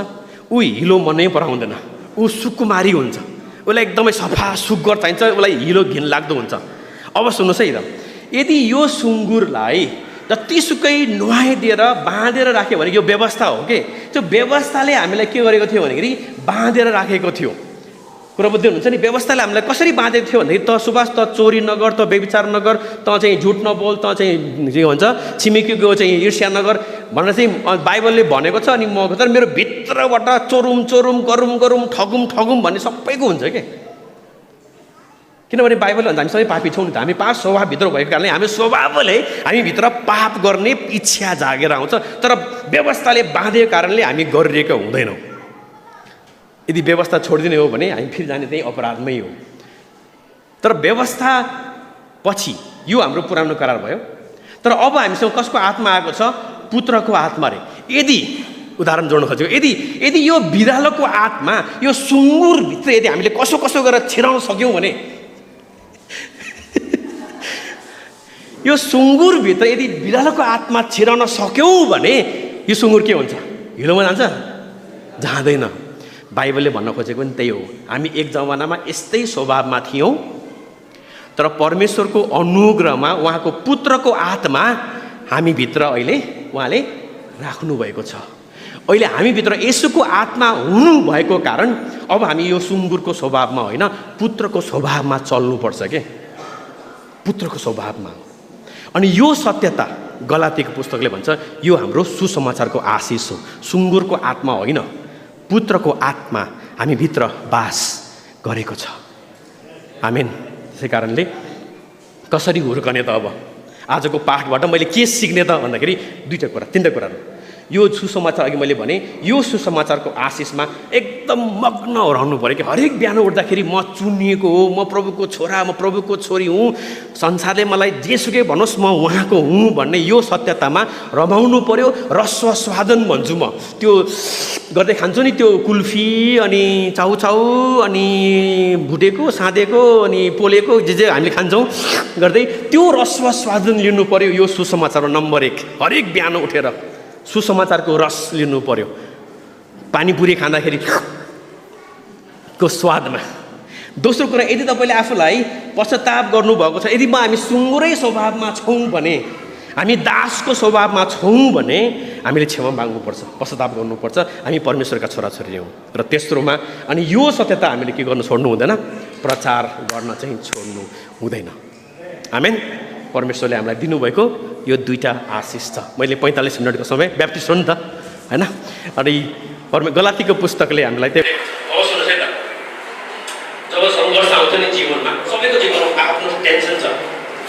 ऊ हिलो मनै पराउँदैन, ऊ सुकुमारी हुन्छ, उसलाई एकदमै सफा सुग्घर चाहिन्छ, उसलाई हिलो घिन लाग्दो हुन्छ। अब सुन्नुहोस् है त, यदि यो सुँगुरलाई जतिसुकै नुहाइदिएर बाँधेर राख्यो भने यो व्यवस्था हो के, त्यो व्यवस्थाले हामीलाई के गरेको थियो भन्दाखेरि बाँधेर राखेको थियो। कुरा बुझ्दै हुनुहुन्छ नि? व्यवस्थाले हामीलाई कसरी बाँधेको थियो भन्दाखेरि त सुभाष त चोरी नगर, त व्यभिचार नगर, त चाहिँ झुट नबोल, त चाहिँ के भन्छ छिमेकीको चाहिँ ईर्ष्या नगर भनेर चाहिँ बाइबलले भनेको छ। अनि म तर मेरो भित्रबाट चोरुम चोरुम गरौँ गरौँ ठगौँ ठगौँ भन्ने सबैको हुन्छ के। किनभने बाइबल भन्छ हामी सबै पापी छौँ नि त। हामी पाप स्वभावभित्र भएको कारणले हामी स्वभावले हामीभित्र पाप गर्ने इच्छा जागेर आउँछ, तर व्यवस्थाले बाँधेको कारणले हामी गरिरहेका हुँदैनौँ। यदि व्यवस्था छोडिदिने हो भने हामी फेरि जाने त्यही अपराधमै हो। तर व्यवस्था पछि यो हाम्रो पुरानो करार भयो। तर अब हामीसँग कसको आत्मा आएको छ? पुत्रको आत्मा रे। यदि उदाहरण जोड्न खोजेको, यदि यो बिरालोको आत्मा यो सुँगुरभित्र यदि हामीले कसो कसो गरेर छिराउन सक्यौँ भने, यो सुँगुरभित्र यदि बिरालोको आत्मा छिराउन सक्यौँ भने यो सुँगुर के हुन्छ? हिलोमा जान्छ? जाँदैन। बाइबलले भन्न खोजेको पनि त्यही हो। हामी एक जमानामा यस्तै स्वभावमा थियौँ, तर परमेश्वरको अनुग्रहमा उहाँको पुत्रको आत्मा हामीभित्र अहिले उहाँले राख्नुभएको छ। अहिले हामीभित्र येशूको आत्मा हुनुभएको कारण अब हामी यो सुँगुरको स्वभावमा होइन, पुत्रको स्वभावमा चल्नुपर्छ के, पुत्रको स्वभावमा। अनि यो सत्यता गलातीको पुस्तकले भन्छ यो हाम्रो सुसमाचारको आशिष हो। सुँगुरको आत्मा होइन, पुत्रको आत्मा हामीभित्र बास गरेको छ। आमेन। त्यसै कारणले कसरी हुर्कने त? अब आजको पाठबाट मैले के सिक्ने त भन्दाखेरि तीनवटा कुराहरू। यो सुसमाचार अघि मैले भने यो सुसमाचारको आशिषमा एकदम मग्न रहनु पऱ्यो कि हरेक बिहान उठ्दाखेरि म चुनिएको हो, म प्रभुको छोरा, म प्रभुको छोरी हुँ, संसारले मलाई जेसुकै भनोस् म उहाँको हुँ भन्ने यो सत्यतामा रमाउनु पऱ्यो। रस्व स्वादन भन्छु म, त्यो गर्दै खान्छु नि, त्यो कुल्फी अनि चाउचाउ अनि भुटेको साँधेको अनि पोलेको जे हामीले खान्छौँ गर्दै त्यो रस्व स्वादन लिनु पऱ्यो। यो सुसमाचार नम्बर 1, हरेक बिहान उठेर सुसमाचारको रस लिनु पर्यो। पानीपुरी खाँदाखेरि को स्वादमा। दोस्रो कुरा, यदि तपाईँले आफूलाई पश्चाताप गर्नुभएको छ, यदि हामी सुँगुरै स्वभावमा छौँ भने, हामी दासको स्वभावमा छौँ भने हामीले क्षमा माग्नुपर्छ, पश्चाताप गर्नुपर्छ। हामी परमेश्वरका छोराछोरी हौँ। र तेस्रोमा, अनि यो सत्यता हामीले के गर्नु छोड्नु हुँदैन? प्रचार गर्न चाहिँ छोड्नु हुँदैन। आमेन। परमेश्वरले हामीलाई दिनुभएको यो दुईटा आशिष छ। मैले 45 मिनटको समय ब्याप्टिस्ट हो नि त होइन। अनि गलातीको पुस्तकले हामीलाई त्यो अवश्य छ त, जब सङ्घर्ष आउँछ नि जीवनमा, सबैको जीवनमा आफ्नो टेन्सन छ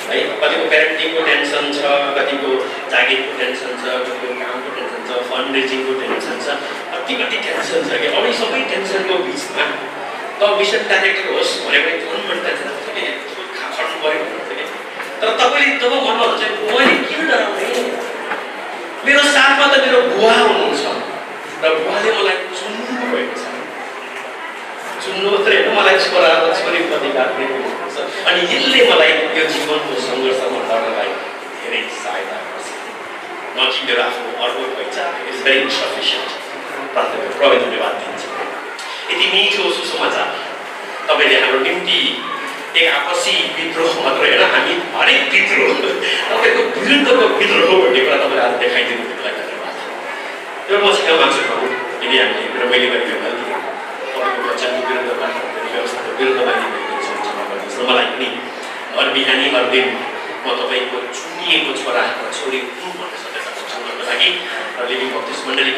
है। कतिको प्यारेन्टिङको टेन्सन छ, कतिको जागिरको टेन्सन छ, कतिको कामको टेन्सन छ, फन्ड रेजिङको टेन्सन छ, कति टेन्सन छ कि। अब यी सबै टेन्सनको बिचमा त मिसन डाइरेक्टर होस् भनेको एकदम टेन्सन छ कि, खट्नु पऱ्यो भन्नु थियो कि। तर तपाईँले जब मनमा हुन्छ मैले किन डराउने, मेरो साथमा त मेरो बुवा हुनुहुन्छ र बुवाले मलाई चुन्नु भएको छ। चुन्नु मात्रै होइन, मलाई छोरा र छोरीको अधिकार दिएको छ। अनि यसले मलाई यो जीवनको सङ्घर्षमा लड्नलाई धेरै सहायता गर्छ। नजिकेर आफ्नो अर्को पहिचान इज भेरी इन्सफिसियन्ट। प्रार्थना प्रभुले धन्यवाद दिन्छ। यति मिठो सुसमाचार तपाईँले हाम्रो निम्ति एक आपसी विद्रोह मात्र होइन, हामी हरेक विद्रोह तपाईँको विरुद्धको विद्रोह भन्ने कुरा तपाईँले आज देखाइदिनु भएकोलाई धन्यवाद। त्यो म क्षमा माग्छु प्रभु, यदि हामीले मैले गरेको गल्ती तपाईँको वचनको विरुद्धमा, व्यवस्थाको विरुद्धमा क्षमा गरिदिनुहोस्। मलाई पनि हर बिहानी हर दिन म तपाईँको छुट्टिएको छोरा छोरी हुँ भन्ने सन्देश सूचना गर्नको लागि लिभिङ बप्टिस्ट मण्डली